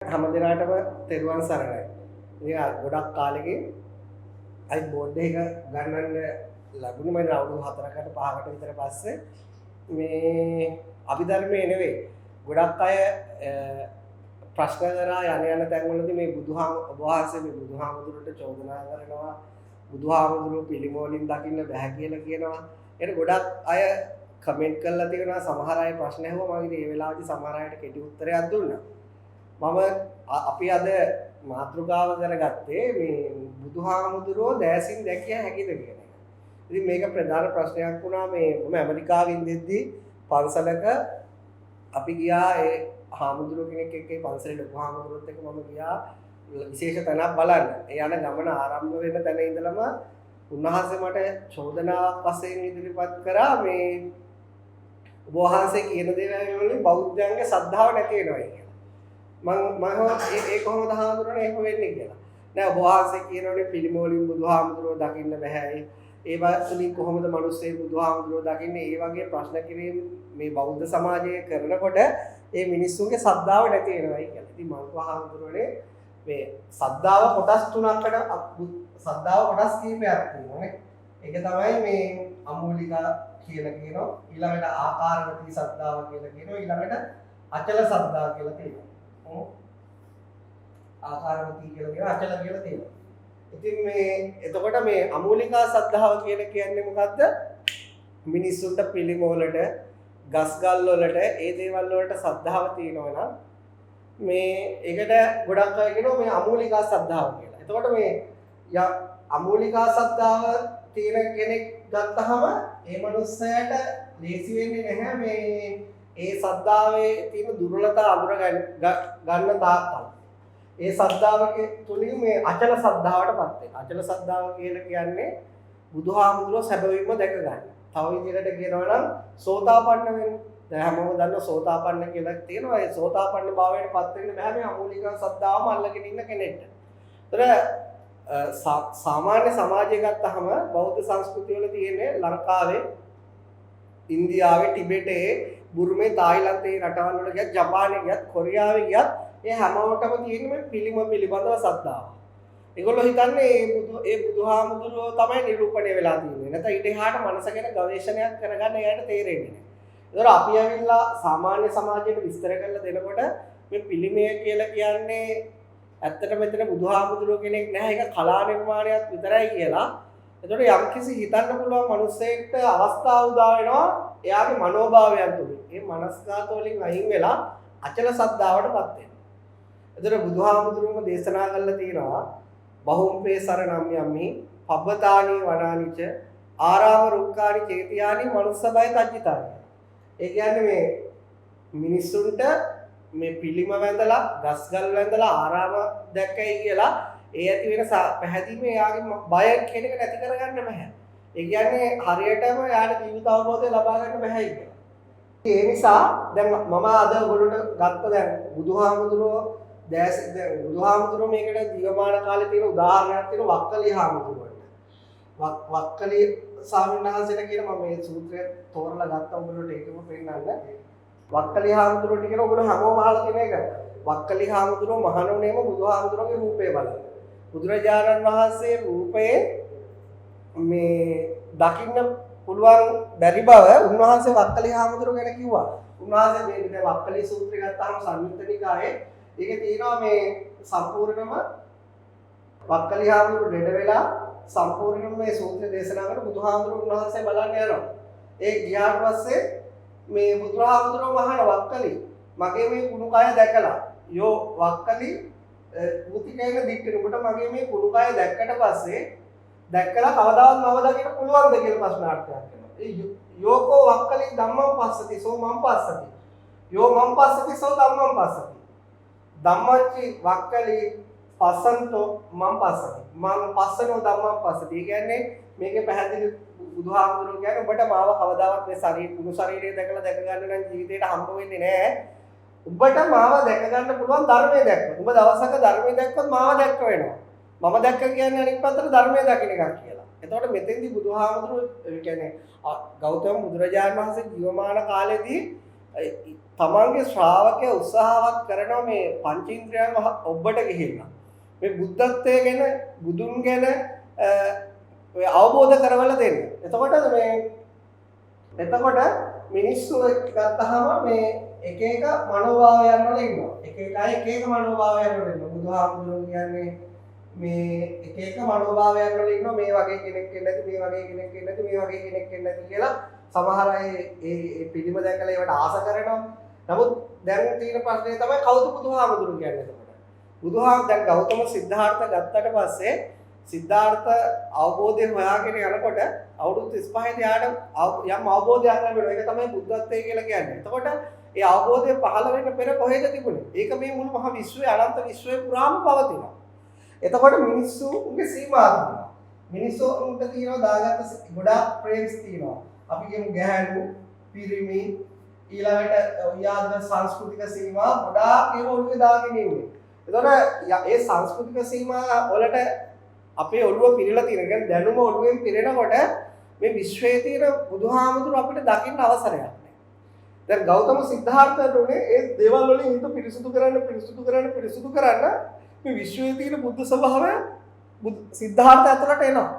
හැමදෙනාටම තෙරුවන් සරණයි. ඉතින් ගොඩක් කාලෙකින් අයි බෝඩ් එක ගන්නන්න ලැබුණේ මම අවුරුදු 4කට 5කට විතර පස්සේ මේ අභිධර්මයේ නෙවෙයි. ගොඩක් අය ප්‍රශ්න කරා යන තැන්වලදී මේ ඔබ වහන්සේ මේ බුදුහාමුදුරට චෝදනා කරනවා. බුදුහාමුදුරුවෝ පිළිමෝලින් දකින්න බෑ කියලා කියනවා. ඒක ගොඩක් අය කමෙන්ට් කරලා තියෙනවා. සමහර අය ප්‍රශ්න ඇහුවා. මම ඉතින් ඒ වෙලාවේදී සමහර අයට කෙටි උත්තරයක් දුන්නා. අපි අද මාතෘකාව කරගත්තේ මේ බුදුහාමුදුරුවෝ දැසින් දැකිය හැකිද කියන එක. ඉතින් මේක ප්‍රධාන ප්‍රශ්නයක් වුණා. මම ඇමරිකාවේ ඉඳිද්දී පන්සලක අපි ගියා ඒ හාමුදුරුවෝ කෙනෙක් එක්ක පන්සලේ ලොකු හාමුදුරුවොත් එක්ක මම ගියා විශේෂ තැනක් බලන්න. ඒ යන ගමන ආරම්භ වෙන තැන ඉඳලම උන්වහන්සේ මට චෝදනාවක් වශයෙන් ඉදිරිපත් කරා මේ ඔබ වහන්සේ කියන දේවල් වලින් බෞද්ධයන්ගේ ශ්‍රද්ධාව නැති වෙනවා කියලා. මම ඒ කොහොමද හාමුදුරනේ එහෙම වෙන්නේ කියලා. නෑ ඔබ වහන්සේ කියනෝනේ පිළිමෝලින් බුදුහාමුදුරුවෝ දකින්න බෑයි. ඒ වතුලින් කොහොමද මිනිස්සේ බුදුහාමුදුරුවෝ දකින්නේ? ඒ වගේ ප්‍රශ්න කිරීම මේ බෞද්ධ සමාජයේ කරනකොට ඒ මිනිස්සුන්ගේ ශ්‍රද්ධාව නැති වෙනවායි කියලා. ඉතින් මම හාමුදුරනේ මේ ශ්‍රද්ධාව කොටස් තුනකට ශ්‍රද්ධාව කොටස් කීපයක් තියෙනවා නේ. ඒක තමයි මේ අමූලික කියලා කියනවා. ඊළඟට ආකාරවතී ශ්‍රද්ධාව කියලා කියනවා. ඊළඟට අචල ශ්‍රද්ධාව කියලා කියනවා. ආකාරවතී කියලා කියන අචල කියලා තියෙනවා. ඉතින් එතකොට මේ අමූලිකා ශ්‍රද්ධාව කියන්නේ මොකද්ද? මිනිස්සුන්ට පිළිමෝලට, ගස්ගල් වලට, ඒ දේවල් වලට ශ්‍රද්ධාව තියෙනවා නම් ඒකට ගොඩක් අය කියනවා මේ අමූලිකා ශ්‍රද්ධාව කියලා. එතකොට අමූලිකා ශ්‍රද්ධාව තියෙන කෙනෙක් ගත්තහම ඒ මනුස්සයාට ලේසි වෙන්නේ නැහැ ඒ ශ්‍රද්ධාවේ තියෙන දුර්වලතා අඳුර ගන්න තාක්කල්. ඒ ශ්‍රද්ධාවක තුලින් මේ අචල ශ්‍රද්ධාවටපත් වෙනවා. අචල ශ්‍රද්ධාව කියන්නේ බුදුහාමුදුරුවෝ සැබවින්ම දැක ගන්න. තව විදිහකට කියනවා නම් සෝතාපන්න වෙන්න. දැන් හැමෝම දන්න සෝතාපන්න කියලා තියෙනවා. ඒ සෝතාපන්න භාවයටපත් වෙන්න බෑ මේ අමූලික ශ්‍රද්ධාවම අල්ලගෙන ඉන්න කෙනෙක්ට. ඒතර සාමාන්‍ය සමාජය ගත්තහම බෞද්ධ සංස්කෘතිය වල තියෙන්නේ ලංකාවේ, ඉන්දියාවේ, ටිබෙටේ, බුරුමේ, තායිලන්තේ රටවල් වල ගියත්, ජපානයේ ගියත්, කොරියාවේ ගියත් ඒ හැමෝටම තියෙන මේ පිළිම පිළිබඳව ශ්‍රද්ධාව. ඒගොල්ලෝ හිතන්නේ ඒ බුදුහාමුදුරුවෝ තමයි නිරූපණය වෙලා තියෙන්නේ. නැත්නම් ඊට එහාට මනස ගැන ගවේෂණයක් කරගන්න එයාට තේරෙන්නේ නැහැ. ඒතර අපි ඇවිල්ලා සාමාන්‍ය සමාජයට විස්තර කරලා දෙනකොට මේ පිළිමය කියලා කියන්නේ ඇත්තට මෙතන බුදුහාමුදුරුවෝ කෙනෙක් නැහැ. ඒක කලා නිර්මාණයක් විතරයි කියලා. එතකොට යම්කිසි හිතන්න පුළුවන් මිනිස්සෙක්ට අවස්ථාව උදා වෙනවා එයාගේ මනෝභාවයන් තුලින්. ඒ මනස්කාත වලින් අයින් වෙලා අචල ශ්‍රද්ධාවටපත් වෙනවා. එතකොට බුදුහාමුදුරුවෝම දේශනා කළා තියෙනවා බහුම්පේ සරණම් යම්හි පබ්බතානි වනානිච ආරාම රුක්කානි චේතියානි මනුස්සබය තජ්ජිතානි. ඒ කියන්නේ මේ මිනිස්සුන්ට මේ පිළිම වැඳලා ගස්ගල් වැඳලා ආරාම දැක්කයි කියලා ඒ ඇති වෙන පැහැදීමේ යාගේ බය කියන එක නැති කරගන්න බෑ. ඒ කියන්නේ හරියටම යාට ජීවිත අවබෝධය ලබා ගන්න බෑ කියලා. ඒ නිසා දැන් මම අද ඔයගොල්ලන්ට ගත්ත දැන් බුදුහාමුදුරුවෝ බුදුහාමුදුරුවෝ මේකට ජීවමාන කාලේ තියෙන උදාහරණයක් තියෙන වක්කලි හාමුදුරුවන්ට. වක්කලි ස්වාමීන් වහන්සේට කියන මම මේ සූත්‍රය තෝරලා ගත්තා ඔයගොල්ලන්ට ඒකම පෙන්නන්න. වක්කලි හාමුදුරුවන්ට කියන ඔයගොල්ලෝ හැමෝම අහලා තියෙන එක. වක්කලි හාමුදුරුවෝ මහණුනේම බුදුහාමුදුරුවෝගේ රූපේ බලන්න. බුදුරජාණන් වහන්සේ රූපයේ මේ දකින්න පුළුවන් බැරි බව උන්වහන්සේ වක්කලි හාමුදුරුවෝ ගැන කිව්වා. උන්වහන්සේ මේ වක්කලි සූත්‍රය ගත්තාම සංයුත්ත නිකායේ ඒකේ තියෙනවා මේ සම්පූර්ණම වක්කලි හාමුදුරුවෝ ළඩ වෙලා සම්පූර්ණම මේ සූත්‍රය දේශනා කරන බුදුහාමුදුරුවෝ උන්වහන්සේ බලන්න යනවා. ඒ ගියාට පස්සේ මේ බුදුහාමුදුරුවෝ මහාන වක්කලි මගේ මේ කුණු කය දැකලා යෝ වක්කලි මුතිකේන දික්කනකොට මගේ මේ කුණු කය දැක්කට පස්සේ දැක්කලා කවදාවත් මම දකින්න පුළුවන්ද කියලා ප්‍රශ්නාර්ථයක් එනවා. ඒ යෝකෝ වක්කලි ධම්මං පස්සති සෝ මං පස්සති. යෝ මං පස්සති සෝ ධම්මං පස්සති. ධම්මච්චි වක්කලි පස්සන්තෝ මං පස්සති. මං පස්සනෝ ධම්මං පස්සති. ඒ කියන්නේ මේකේ පැහැදිලි බුදුහාමුදුරුවෝ කියන්නේ ඔබට මාව කවදාවත් මේ කුණු ශරීරය දැකලා දැක ගන්න නම් ජීවිතේට හම්බ වෙන්නේ නැහැ. ඔබට මාව දැක ගන්න පුළුවන් ධර්මයේ දැක්කොත්. ඔබ දවසක ධර්මයේ දැක්කොත් මාව දැක්ක වෙනවා. මම දැක්ක කියන්නේ අනිත් පැත්තට ධර්මයේ දකින්න එකක් කියලා. එතකොට මෙතෙන්දී බුදුහාමුදුරුවෝ කියන්නේ ගෞතම බුදුරජාණන් වහන්සේ ජීවමාන කාලේදී තමන්ගේ ශ්‍රාවකයා උත්සාහවත් කරනවා මේ පංචේන්ද්‍රයන් ඔබට ගිහිල්ලා මේ බුද්ධත්වයේ ගැන බුදුන් ගැන ඔය අවබෝධ කරවලා දෙන්න. එතකොට මිනිස්සු ගත්තාම මේ එක එක මනෝභාවයන් වල ඉන්නවා. එක එක මනෝභාවයන් වල ඉන්නවා. බුදුහාමුදුරුවෝ කියන්නේ මේ එක එක මනෝභාවයන් වල ඉන්නවා. මේ වගේ කෙනෙක් ඉන්නේ නැති, මේ වගේ කෙනෙක් ඉන්නේ නැති, මේ වගේ කෙනෙක් ඉන්නේ නැති කියලා සමහර අය ඒ පිළිම දැකලා ඒවට ආස කරනවා. නමුත් දැන් තියෙන ප්‍රශ්නේ තමයි කවුද බුදුහාමුදුරුවෝ කියන්නේ එතකොට. දැන් ගෞතම සිද්ධාර්ථ ගත්තට පස්සේ සිද්ධාර්ථ අවබෝධය හොයාගෙන යනකොට අවුරුදු 35 යාට යම් අවබෝධයක් ලැබෙනවා. ඒක තමයි බුද්ධත්වයේ කියලා කියන්නේ. එතකොට ඒ අවබෝධය පහළ වෙන්න පෙර කොහෙද තිබුණේ? ඒක මේ මුළු මහ විශ්වයේ අනන්ත විශ්වයේ පුරාම පවතිනවා. එතකොට මිනිස්සුන්ගේ සීමා තියෙනවා. මිනිස්සුන්ට තියෙනවා දාගත්ත ගොඩාක් ප්‍රේම්ස් තියෙනවා. අපි කියමු ගැහැණු, පිරිමි, ඊළඟට යාද සංස්කෘතික සීමා ගොඩාක් ඒව ඔළුවේ දාගෙන ඉන්නේ. එතකොට ඒ සංස්කෘතික සීමා වලට අපේ ඔළුව පිරලා තියෙන. කියන්නේ දැනුම ඔළුවෙන් පිරෙනකොට මේ විශ්වයේ තියෙන බුදුහාමුදුරු අපිට දකින්න අවසරයක් නැහැ. දැන් ගෞතම සිද්ධාර්ථට උනේ ඒ දේවල් වලින් හිත පිරිසුදු කරන්න මේ විශ්වයේ තියෙන බුද්ධ ස්වභාවය සිද්ධාර්ථ ඇතුළට එනවා.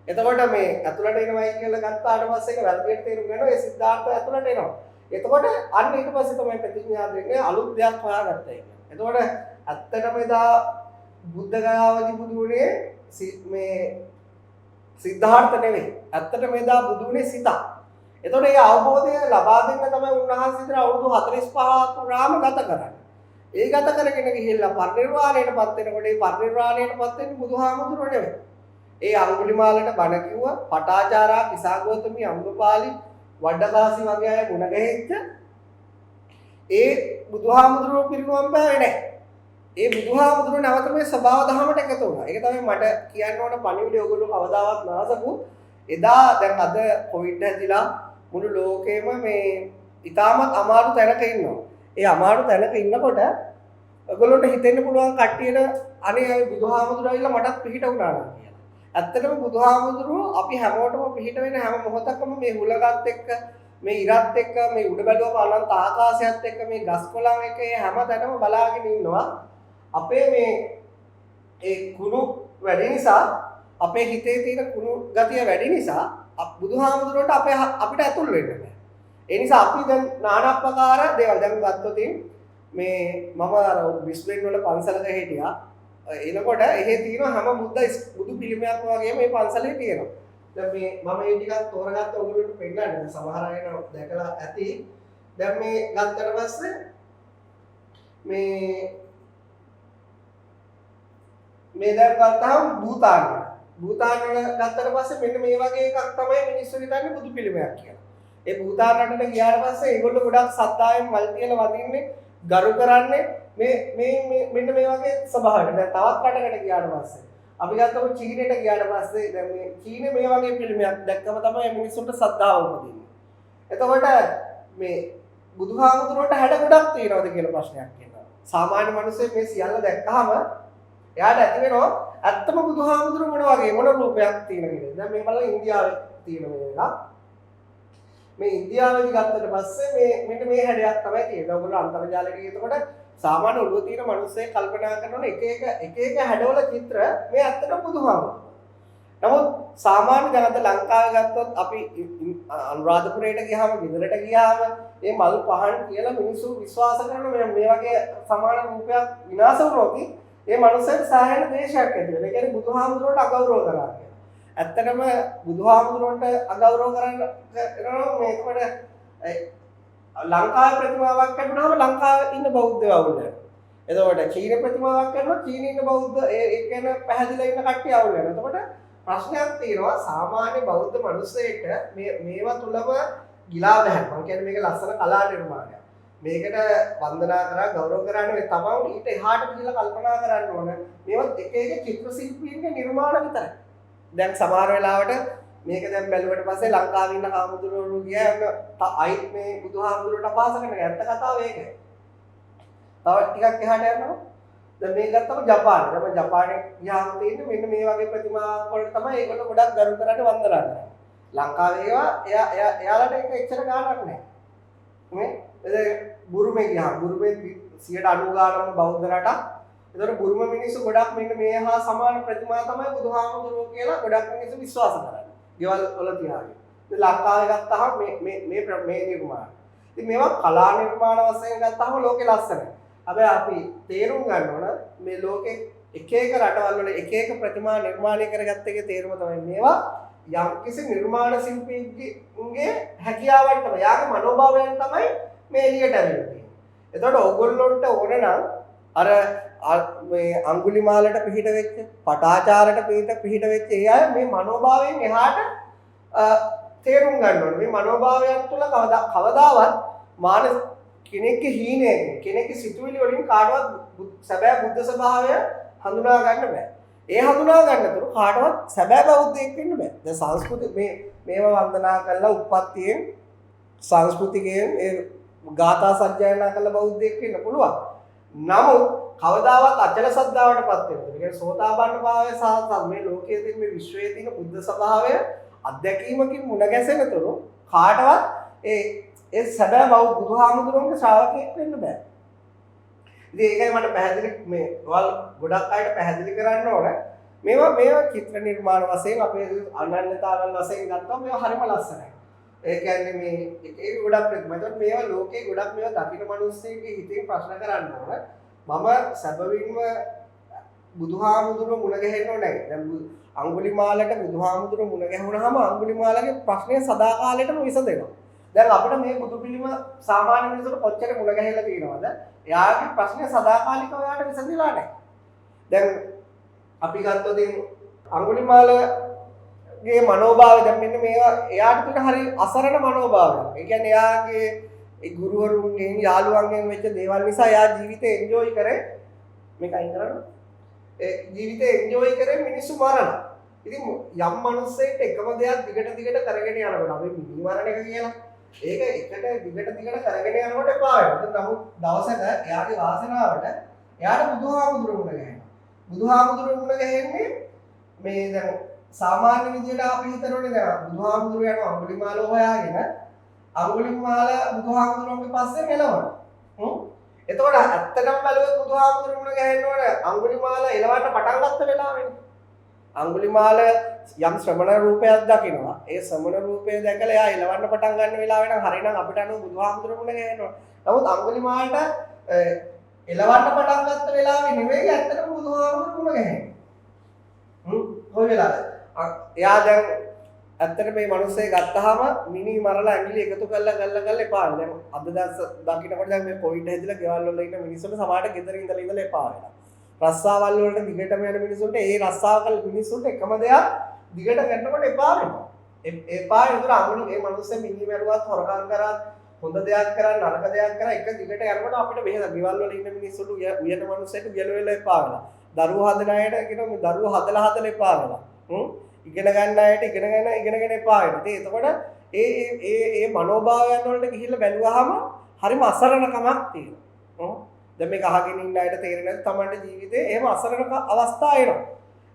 එතකොට මේ ඇතුළට එනවයි කියලා ගත්තාට පස්සේ ඒක වැරදියට තේරුම් ගන්නවා. ඒ සිද්ධාර්ථ ඇතුළට එනවා. එතකොට අන්න ඊට පස්සේ තමයි ප්‍රතිඥා දෙන්නේ අලුත් දෙයක් හොයාගත්තා ඒක. එතකොට ඇත්තටම එදා බුද්ධ ගයාවදී බුදුනේ මේ සිද්ධාර්ථ නෙවෙයි. ඇත්තටම එදා බුදුනේ සිත. එතකොට මේ අවබෝධය ලබා දෙන්න තමයි උන්වහන්සේට අවුරුදු 45 පුරාම ගත කරන්නේ. ඒ ගත කරගෙන ගිහිල්ලා පරිනිර්වාණයටපත් වෙනකොට ඒ පරිනිර්වාණයටපත් වෙන්නේ බුදුහාමුදුරුවෝ නෙවෙයි. ඒ අඟුලිමාලට බණ කිව්වා, පටාචාරා, කිසాగෞතමි, අම්බපාලි, වඩකාසි වගේ අය මුණ ගැහිච්ච ඒ බුදුහාමුදුරුවෝ පිරිනුවම් පෑවේ නැහැ. ඒ බුදුහාමුදුරුවෝ නැවත මේ සබාව දහමට එකතු වුණා. ඒක තමයි මට කියන්න ඕන පණිවිඩය. ඔයගොල්ලෝ කවදාවත් නාසපු එදා දැන් අද කොවිඩ් හැදිලා මුළු ලෝකෙම මේ ඉතාමත් අමාරු තැනක ඉන්නවා. ඒ අමාරු තැනක ඉන්නකොට ඔයගොල්ලන්ට හිතෙන්න පුළුවන් කට්ටියට අනේ අය බුදුහාමුදුරුවෝ ඇවිල්ලා මටත් පිහිට වුණා නම් කියලා. ඇත්තටම බුදුහාමුදුරුවෝ අපි හැමෝටම පිහිට වෙන හැම මොහොතකම මේ හුලගත් එක්ක මේ ඉරත් එක්ක මේ උඩ බැලුවම අනන්ත ආකාශයත් එක්ක මේ ගස් කොළන් එක්ක මේ හැම තැනම බලාගෙන ඉන්නවා. අපේ මේ ඒ කුණු වැඩි නිසා අපේ හිතේ තියෙන කුණු ගතිය වැඩි නිසා බුදුහාමුදුරුවන්ට අපිට ඇතුල් වෙන්න බෑ. ඒ නිසා අපි දැන් নানা ආකාර දේවල් දැන් ගත්තොත් මේ මම අර බ්‍රිස්බේන් වල පන්සලක හිටියා. එනකොට එහෙ තියෙන හැම බුදු පිළිමයක් වගේම මේ පන්සලේ තියෙනවා. දැන් මේ මම මේ ටිකක් තෝරගත්ත ඔයගොල්ලන්ට පෙන්නන්න. සමහර අය දැකලා ඇති. දැන් මේ ගත්තට පස්සේ මේ දැන් ගත්තාම භූතාන වල ගත්තට පස්සේ මෙන්න මේ වගේ එකක් තමයි මිනිස්සු හිතන්නේ බුදු පිළිමයක් කියලා. ඒ භූතාන රටට ගියාට පස්සේ ඒගොල්ලෝ ගොඩක් සද්දායෙන් මල් තියලා වදින්නේ, ගරු කරන්නේ මේ මෙන්න මේ වගේ ස්වභාවයකට. දැන් තවත් රටකට ගියාට පස්සේ අපි ගත්තම චීනෙට ගියාට පස්සේ දැන් මේ චීනේ මේ වගේ පිළිමයක් දැක්කම තමයි මිනිස්සුන්ට සද්දාව උපදින්නේ. එතකොට මේ බුදුහාමුදුරුවන්ට හැඩ ගොඩක් තියෙනවද කියලා ප්‍රශ්නයක් එනවා. සාමාන්‍ය මිනිස්සෙක් මේ සියල්ල දැක්කහම එයාට ඇති වෙනවා ඇත්තම බුදුහාමුදුරුවෝ මොන වගේ මොන රූපයක් තියෙන කියලා. දැන් මේ බලන්න ඉන්දියාවේ තියෙන මේක. මේ ඉන්දියාවේදී ගත්තට පස්සේ මෙන්න මේ හැඩයක් තමයි තියෙන්නේ. ඔයගොල්ලෝ අන්තර්ජාලයක එතකොට සාමාන්‍ය ඔළුව තියෙන මිනිස්සේ කල්පනා කරනවා එක එක හැඩවල චිත්‍ර මේ ඇත්තටම බුදුහාමුදුරුවෝ. නමුත් සාමාන්‍ය ජනත ලංකාවේ ගත්තොත් අපි අනුරාධපුරයට ගියාම ගෙදරට ගියාම මේ මල් පහන් කියලා මිනිස්සු විශ්වාස කරන මේ වගේ සමාන රූපයක් විනාශ වුණොත් ඒ මනුස්සයට සාහන දේශයක් ඇති වෙනවා. ඒ කියන්නේ බුදුහාමුදුරුවන්ට අගෞරව කරනවා කියලා. ඇත්තටම බුදුහාමුදුරුවන්ට අගෞරව කරනවා මේකට ලංකාවේ ප්‍රතිමාවක් කැඩුනහම ලංකාවේ ඉන්න බෞද්ධයෝ අවුල් වෙනවා. එතකොට චීන ප්‍රතිමාවක් කරනවා චීනයේ ඉන්න බෞද්ධ ඒ කියන්නේ පැහැදිලා ඉන්න කට්ටිය අවුල් වෙනවා. එතකොට ප්‍රශ්නයක් තියෙනවා සාමාන්‍ය බෞද්ධ මිනිස්සෙට මේවා තුලම ගිලා බෑ. මම කියන්නේ මේක ලස්සන කලා නිර්මාණයක්. මේකට වන්දනා කරා ගෞරව කරන්න නෙවෙයි තමන් ඊට එහාට ගිහලා කල්පනා කරන්න ඕන. මේවත් එක එක චිත්‍ර ශිල්පීන්ගේ නිර්මාණ විතරයි. දැන් සමහර වෙලාවට මේක දැන් බැලුවට පස්සේ ලංකාවේ ඉන්න හාමුදුරුවෝ ගියාම අයිත් මේ බුදුහාමුදුරුවන්ට අපහාස කරන ඇත්ත කතාව ඒකයි. තව ටිකක් එහාට යනවා. දැන් මේ ගත්තම ජපානයේ. දැන් ජපානයේ ගියාම තියෙන්නේ මෙන්න මේ වගේ ප්‍රතිමාවක් වලට තමයි ඒගොල්ලෝ ගොඩක් ගරු කරන්නේ වන්දනා කරන්නේ. ලංකාවේ ඒවා එයාලට ඒක එච්චර ගාණක් නැහැ. මේ බුරුමේ ගියා. බුරුමේ 90 ගානම බෞද්ධ රටක්. ඒතර බුරුම මිනිස්සු ගොඩක් මෙන්න මේ හා සමාන ප්‍රතිමා තමයි බුදුහාමුදුරුවෝ කියලා ගොඩක් මිනිස්සු විශ්වාස කරන්නේ. ගෙවල් වල තියාගෙන. ඉතින් ලංකාවේ ගත්තාම මේ නිර්මාණ. ඉතින් මේවා කලා නිර්මාණ වශයෙන් ගත්තාම ලෝකේ ලස්සනයි. හැබැයි අපි තේරුම් ගන්න ඕන මේ ලෝකේ එක එක රටවල් වල එක එක ප්‍රතිමා නිර්මාණය කරගත්ත එකේ තේරුම තමයි මේවා යම්කිසි නිර්මාණ ශිල්පීන්ගේ හැකියාවන් තමයි යාගේ මනෝභාවයන් තමයි මේ එළියට ඇවිල්ලා තියෙන්නේ. එතකොට ඕගොල්ලොන්ට ඕන නම් අර මේ අඟුලිමාලට පිහිට වෙච්ච පටාචාරට පිහිට වෙච්ච ඒ අය මේ මනෝභාවයෙන් එහාට තේරුම් ගන්න ඕනේ. මේ මනෝභාවයන් තුළ කවදාවත් මානසික කෙනෙක්ගේ හීනයකින් කෙනෙක්ගේ සිතුවිලි වලින් කාටවත් සැබෑ බුද්ධ ස්වභාවය හඳුනා ගන්න බෑ. ඒ හඳුනා ගන්නතුරු කාටවත් සැබෑ බෞද්ධයෙක් වෙන්න බෑ. දැන් සංස්කෘති මේවා වන්දනා කරලා උප්පත්තියෙන් සංස්කෘතිකයෙන් ඒ ගාථා සජ්ජායනා කරලා බෞද්ධයෙක් වෙන්න පුළුවන්. නමුත් කවදාවත් අචල සද්ධාවටපත් වෙන්න. ඒ කියන්නේ සෝතාපන්න භාවය සහ මේ ලෝකයේ තියෙන මේ විශ්වයේ තියෙන බුද්ධ ස්වභාවය අත්දැකීමකින් මුණ ගැසෙනතුරු කාටවත් ඒ සැබෑ බුදුහාමුදුරුවන්ගේ ශ්‍රාවකයෙක් වෙන්න බෑ. ඉතින් ඒකයි මට පැහැදිලි මේ වල් ගොඩක් අයට පැහැදිලි කරන්න ඕන. මේවා චිත්‍ර නිර්මාණ වශයෙන් අපේ අනන්‍යතාවල් වශයෙන් ගත්තාම මේවා හරිම ලස්සනයි. ඒ කියන්නේ මේ ඒක ගොඩක් ප්‍රතිමා. ඒත් මේවා ලෝකේ ගොඩක් මේවා දකින්න මිනිස්සුන්ගේ හිතෙන් ප්‍රශ්න කරන්න ඕන. මම සැබවින්ම බුදුහාමුදුරුවෝ මුණ ගැහෙන්න ඕනේ. දැන් අඟුලිමාලට බුදුහාමුදුරුවෝ මුණ ගැහුණාම අඟුලිමාලගේ ප්‍රශ්නය සදාකාලෙටම විසඳෙනවා. දැන් අපිට මේ බුදු පිළිම සාමාන්‍ය මිනිසුන්ට කොච්චර මුණ ගැහිලා තියෙනවද? එයාගේ ප්‍රශ්නේ සදාකාලිකව එයාට විසඳිලා නැහැ. දැන් අපි ගත්තොත් අඟුලිමාලගේ මනෝභාවය දැන් මෙන්න මේවා එයාට තියෙන හරි අසරණ මනෝභාවයක්. ඒ කියන්නේ එයාගේ ඒ ගුරුවරුන්ගෙන් යාළුවන්ගෙන් වෙච්ච දේවල් නිසා එයා ජීවිතේ එන්ජොයි කරේ මේක අයින් කරන්න. ඒ ජීවිතේ එන්ජොයි කරේ මිනිස්සු මරලා. ඉතින් යම් මිනිස්සෙක් එකම දෙයක් දිගට කරගෙන යනකොට අපි මිනි මරණ එක කියලා ඒක එකට දිගට කරගෙන යනකොට එපා වෙනවා. නමුත් දවසක එයාගේ වාසනාවට එයාට බුදුහාමුදුරුවෝ මුණ ගැහෙනවා. බුදුහාමුදුරුවෝ මුණ ගැහෙන්නේ මේ දැන් සාමාන්‍ය විදියට අපි හිතනෝනේ දැන් බුදුහාමුදුරුවෝ යන අඟුලිමාල හොයාගෙන අඟුලිමාල බුදුහාමුදුරුවෝගේ පස්සේ එළවනවා. එතකොට ඇත්තටම බලුවොත් බුදුහාමුදුරුවෝ මුණ ගැහෙන්න ඕන අඟුලිමාල එළවන්න පටන් ගත්ත වෙලාවෙනේ. අඟුලිමාල යම් ශ්‍රමණ රූපයක් දකිනවා. ඒ ශ්‍රමණ රූපය දැකලා එයා එලවන්න පටන් ගන්න වෙලාව වෙනම් හරිනම් අපිට අනුව බුදුහාමුදුරුවෝ මුණ ගැහෙනවා. නමුත් අඟුලිමාලට එලවන්න පටන් ගත්ත වෙලාවේ නෙවෙයි ඇත්තටම බුදුහාමුදුරුවෝ මුණ ගැහෙන්නේ. කොයි වෙලාවද? එයා දැන් ඇත්තට මේ මිනිස්සේ ගත්තාම මිනි මරලා ඇඟිලි එකතු කරලා එපා. දැන් අද දැස් දකින්නකොට දැන් මේ කොවිඩ් හැදිලා ගෙවල් වල ඉන්න මිනිස්සුන්ට සමහරට ගෙදර ඉඳලා එපා වෙනවා. රස්සාවල් වලට දිගටම යන මිනිස්සුන්ට ඒ රස්සාව කළ මිනිස්සුන්ට එකම දෙයක් දිගට ගන්නකොට එපා වෙනවා. එපා විතර අඟුලි මේ මිනිස්සු මිනි මරුවත් හොරකම් කරත් හොඳ දෙයක් කරා නරක දෙයක් කරා එක දිගට යනකොට අපිට මෙහෙම ගෙවල් වල ඉන්න මිනිස්සුන්ට උයන මිනිස්සුන්ට වියල වෙලා එපා වෙනවා. දරුවෝ හදන අයට කියනවා මේ දරුවෝ හදලා එපා වෙනවා. ඉගෙන ගන්න අයට ඉගෙනගෙන එපා වෙනවා. ඉතින් එතකොට ඒ මනෝභාවයන් වලට ගිහිල්ලා බැලුවාම හරිම අසරණකමක් තියෙනවා. දැන් මේක අහගෙන ඉන්න අයට තේරෙන්නේ නැත්නම් තමයි ජීවිතේ එහෙම අසරණ අවස්ථා එනවා.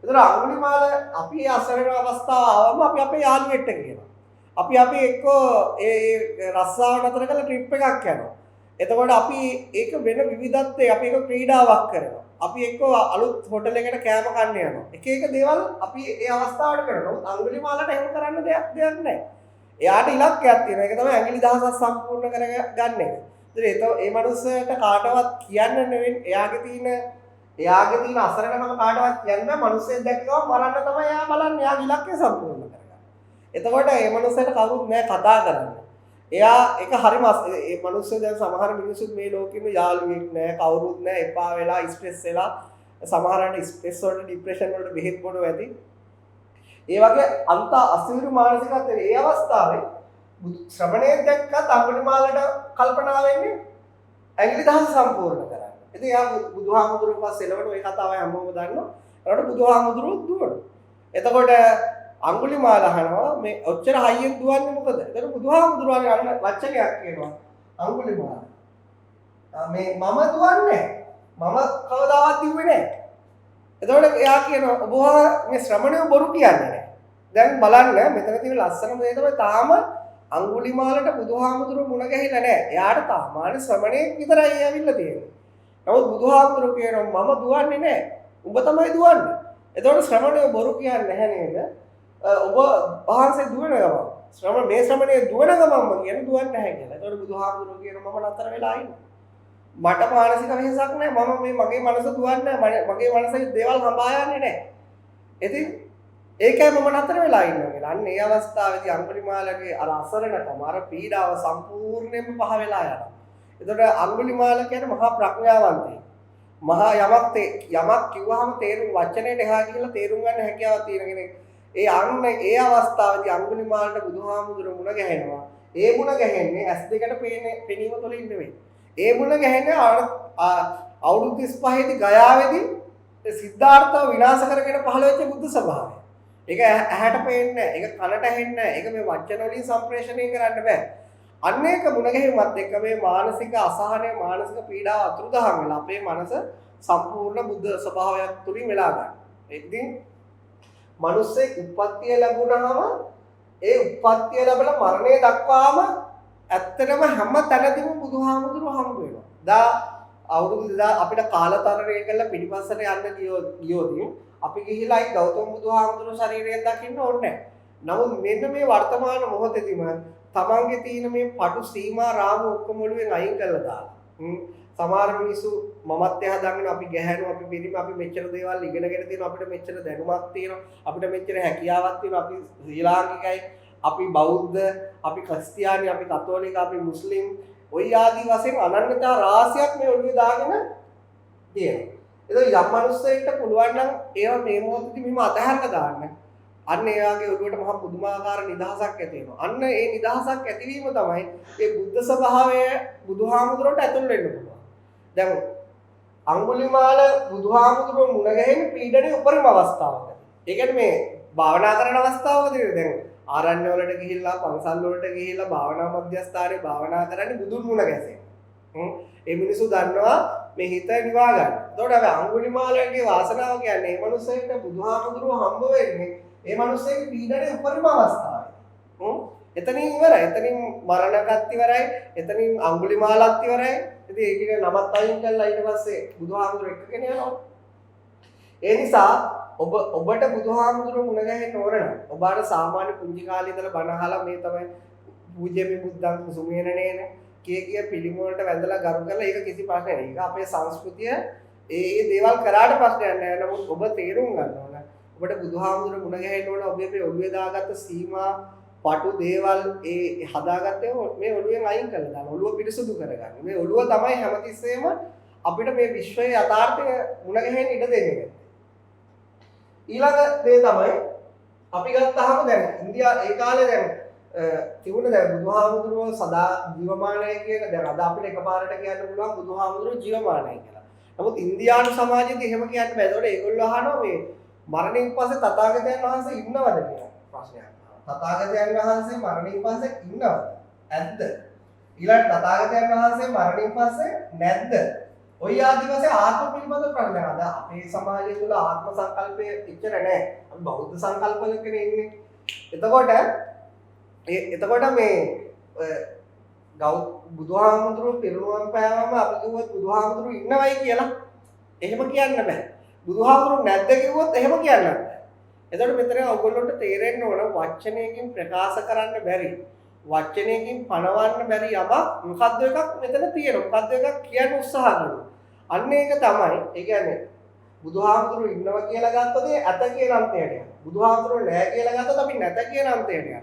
ඒතර අඟුලිමාල අපි අසරණ අවස්ථාව ආවම අපි අපේ යාළුවෙක්ට කියනවා. අපි එක්කෝ ඒ රස්සාව නතර කරලා ට්‍රිප් එකක් යනවා. එතකොට අපි ඒක වෙන විවිධත්වයේ අපි ඒක ක්‍රීඩාවක් කරනවා. අපි එක්කෝ අලුත් හොටල් එකකට කෑම කන්න යනවා. එක දේවල් අපි ඒ අවස්ථාවට කරනවා. අඟුලිමාලට එහෙම කරන්න දෙයක් නැහැ. එයාට ඉලක්කයක් තියෙනවා. ඒක තමයි ඇඟිලි 1000ක් සම්පූර්ණ කරගන්න එක. ඒ මනුස්සයට කාටවත් කියන්න නෙවෙයි එයාගේ තියෙන අසරණකම කාටවත් කියන්න බෑ. මනුස්සයෙක් දැක්කම මරන්න තමයි එයා බලන්නේ. එයාගේ ඉලක්කය සම්පූර්ණ කරගන්න. එතකොට ඒ මනුස්සයට කවුරුත් නෑ කතා කරන්න. එයා ඒක හරිම ඒ මනුස්සය දැන් සමහර මිනිස්සු මේ ලෝකෙම යාළුවෙක් නෑ කවුරුත් නෑ එපා වෙලා ස්ට්‍රෙස් වෙලා සමහරවිට ස්ට්‍රෙස් වලට ડિප්‍රෙෂන් වලට බෙහෙත් බොනවා ඇති. ඒ වගේ අන්ත අසීරු මානසිකත්වයේ ඒ අවස්ථාවේ ශ්‍රමණයෙන් දැක්කත් අඟුලිමාලට කල්පනා වෙන්නේ ඇඟිලි 10 සම්පූර්ණ කරන්න. ඉතින් යා බුදුහාමුදුරුවෝ පස්සේ එළවන ওই කතාවයි හැමෝම දන්නවා. ඒකට බුදුහාමුදුරුවෝ දුවනවා. එතකොට අඟුලිමාල අහනවා මේ ඔච්චර හයියෙන් දුවන්නේ මොකද? එතකොට බුදුහාමුදුරුවෝ අර වචනයක් කියනවා. අඟුලිමාල මේ මම දුවන්නේ මම කවදාවත් දිව්වේ නැහැ. එතකොට එයා කියනවා ඔබ මේ ශ්‍රමණයෝ බොරු කියන්නේ නැහැ. දැන් බලන්න මෙතන තියෙන ලස්සනම දේ තමයි තාම අඟුලිමාලට බුදුහාමුදුරුවෝ මුණ ගැහිලා නැහැ. එයාට සාමාන්‍ය ශ්‍රමණයෙක් විතරයි ඇවිල්ලා තියෙන්නේ. නමුත් බුදුහාමුදුරුවෝ කියනවා මම දුවන්නේ නැහැ. උඹ තමයි දුවන්නේ. එතකොට ශ්‍රමණය බොරු කියන්නේ නැහැ නේද? ඔබ වහන්සේ දුවන ගමන් මේ ශ්‍රමණය දුවන ගමන්ම කියන්නේ දුවන්නේ නැහැ කියලා. එතකොට බුදුහාමුදුරුවෝ කියනවා මම නතර වෙලා ඉන්නේ. මට මානසික වෙහසක් නැහැ. මම මේ මගේ මනස දුවන්නේ නැහැ. මගේ මනසේ දේවල් හඹා යන්නේ නැහැ. ඉතින් ඒකයි මම නතර වෙලා ඉන්නවා කියලා. අන්න ඒ අවස්ථාවේදී අඟුලිමාලගේ අර අසරණකම අර පීඩාව සම්පූර්ණයෙන්ම පහ වෙලා යනවා. එතකොට අඟුලිමාල කියන්නේ මහා ප්‍රඥාවන්තයෙක්. මහා යමක් කිව්වහම තේරුම් වචනයට එහා කියලා තේරුම් ගන්න හැකියාවක් තියෙන කෙනෙක්. ඒ අවස්ථාවේදී අඟුලිමාලට බුදුහාමුදුරුවෝ මුණ ගැහෙනවා. ඒ මුණ ගැහෙන්නේ ඇස් දෙකට පෙනීම තුළින් නෙවෙයි. ඒ මුණ ගැහෙන්නේ අවුරුදු 35 දී ගයාවේදී සිද්ධාර්ථව විනාශ කරගෙන පහළ වෙච්ච බුද්ධ ස්වභාවය. ඒක ඇහැට පේන්නේ නැහැ. ඒක කනට ඇහෙන්නේ නැහැ. ඒක මේ වචන වලින් සම්ප්‍රේෂණය කරන්න බෑ. අන්න ඒක මුණ ගැහිමත් එක්ක මේ මානසික අසහනය, මානසික පීඩාව අතුරුදහන් වෙලා අපේ මනස සම්පූර්ණ බුද්ධ ස්වභාවයක් තුලින් වෙලා ගන්න. ඉතින් මිනිස්සේ උප්පත්තිය ලැබුණාම ඒ උප්පත්තිය ලැබලා මරණය දක්වාම ඇත්තටම හැම තැනදීම බුදුහාමුදුරුවෝ හම්බ වෙනවා. අවුරුදු 2000 අපිට කාලතරණය කරලා පිටිපස්සට යන්න ගියොත් අපි ගිහිලා ඒ ගෞතම බුදුහාමුදුරුවෝ ශරීරයෙන් දකින්න ඕනේ නැහැ. නමුත් මෙන්න මේ වර්තමාන මොහොතේදීම තමන්ගේ තියෙන මේ පටු සීමා රාමු ඔක්කොම ඔළුවෙන් අයින් කරලා දාලා. සමහර මිනිස්සු මමත්ය හදාගෙන අපි ගැහැණු අපි පිළිම අපි මෙච්චර දේවල් ඉගෙනගෙන තියෙනවා අපිට මෙච්චර දැනුමක් තියෙනවා අපිට මෙච්චර හැකියාවක් තියෙනවා අපි ශ්‍රී ලාංකිකයි අපි බෞද්ධ අපි ක්‍රිස්තියානි අපි කතෝලික අපි මුස්ලිම් ඔය ආදී වශයෙන් අනන්‍යතා රාශියක් මේ ඔළුවේ දාගෙන තියෙනවා. ඒක යම් මිනිස්සෙක්ට පුළුවන් නම් ඒවා මේ මොහොතේදී මෙහෙම අතහැරලා දාන්න. අන්න ඒ වගේ ඔළුවට මහා පුදුමාකාර නිදහසක් ඇති වෙනවා. අන්න ඒ නිදහසක් ඇතිවීම තමයි මේ බුද්ධ ස්වභාවය බුදුහාමුදුරන්ට ඇතුල් වෙන්න පුළුවන්. දැන් අඟුලිමාල බුදුහාමුදුරුවෝ මුණ ගැහෙන පීඩනයේ උපරිම අවස්ථාවක. ඒ කියන්නේ මේ භාවනා කරන අවස්ථාවකදී දැන් ආරණ්‍ය වලට ගිහිල්ලා පන්සල් වලට ගිහිල්ලා භාවනා මධ්‍යස්ථානයේ භාවනා කරන්නේ බුදුන් මුණ ගැසෙන. ඒ මිනිස්සු දන්නවා මේ හිත නිවා ගන්න. ඒතකොට අපි අඟුලිමාලගේ වාසනාව කියන්නේ මේ මිනිස්සෙන්ට බුදුහාමුදුරුවෝ හම්බ වෙන්නේ ඒ මිනිස්සෙගේ පීඩනයේ උපරිම අවස්ථාවේ. එතනින් ඉවරයි. එතනින් මරණකත් ඉවරයි. එතනින් අඟුලිමාලත් ඉවරයි. ඉතින් ඒකේ නමත් අයින් කරලා ඊට පස්සේ බුදුහාමුදුරුවෝ එක්කගෙන යනවා. ඒ නිසා ඔබට බුදුහාමුදුරුවෝ මුණ ගැහෙන්න ඕන නම් ඔබට සාමාන්‍ය පුංචි කාලේ ඉඳලා බණ අහලා මේ තමයි පූජ්‍යමි බුද්ධං සුමේනනේන කිය පිළිමවලට වැඳලා ගරු කරලා ඒක කිසි ප්‍රශ්නයක් නෑ. ඒක අපේ සංස්කෘතිය ඒ දේවල් කරාට ප්‍රශ්නයක් නෑ. නමුත් ඔබ තේරුම් ගන්න ඕන. ඔබට බුදුහාමුදුරුවෝ මුණ ගැහෙන්න ඕන ඔබේ මේ ඔළුවේ දාගත්ත සීමා පටු දේවල් ඒ හදාගත්තේ මේ ඔළුවෙන් අයින් කරලා දාන්න. ඔළුව පිරිසුදු කරගන්න. මේ ඔළුව තමයි හැමතිස්සෙම අපිට මේ විශ්වයේ යථාර්ථය මුණ ගැහෙන්න ඉඩ දෙන්නේ. ඊළඟ දේ තමයි අපි ගත්තාම දැන් ඉන්දියා ඒ කාලේ දැන් තිබුණ දැන් බුදුහාමුදුරුවෝ සදා ජීවමානයි කියන දැන් අද අපිට එකපාරට කියන්න පුළුවන් බුදුහාමුදුරුවෝ ජීවමානයි කියලා. නමුත් ඉන්දියානු සමාජයේදී එහෙම කියන්න බෑ. ඒතකොට ඒගොල්ලෝ අහනවා මේ මරණයෙන් පස්සේ තථාගතයන් වහන්සේ ඉන්නවද කියලා ප්‍රශ්නයක්. තථාගතයන් වහන්සේ මරණයෙන් පස්සේ ඉන්නවද? ඇද්ද? ඊළඟ තථාගතයන් වහන්සේ මරණයෙන් පස්සේ නැද්ද? ඔය ආදි වශයෙන් ආත්ම පිළිබඳ ප්‍රශ්නයක්. අද අපේ සමාජය තුළ ආත්ම සංකල්පය ඉච්චර නැහැ. අපි බෞද්ධ සංකල්පවලකනේ ඉන්නේ. එතකොට මේ බුදුහාමුදුරුවෝ පිරිනුවම් පෑවම අපි කිව්වොත් බුදුහාමුදුරුවෝ ඉන්නවයි කියලා. එහෙම කියන්න බෑ. බුදුහාමුදුරුවෝ නැද්ද කිව්වොත් එහෙම කියන්න බෑ. එතකොට මෙතන ඔයගොල්ලන්ට තේරෙන්න ඕන වචනයකින් ප්‍රකාශ කරන්න බැරි. වචනයකින් පණවන්න බැරි යමක් මොකද්ද එකක් මෙතන තියෙනවා. මොකද්ද එකක් කියන්න උත්සාහ කරනවා. අන්න ඒක තමයි. ඒ කියන්නේ බුදුහාමුදුරුවෝ ඉන්නවා කියලා ගත්තොත් ඇත කියන අන්තයට යනවා. බුදුහාමුදුරුවෝ නැහැ කියලා ගත්තොත් අපි නැත කියන අන්තයට යනවා.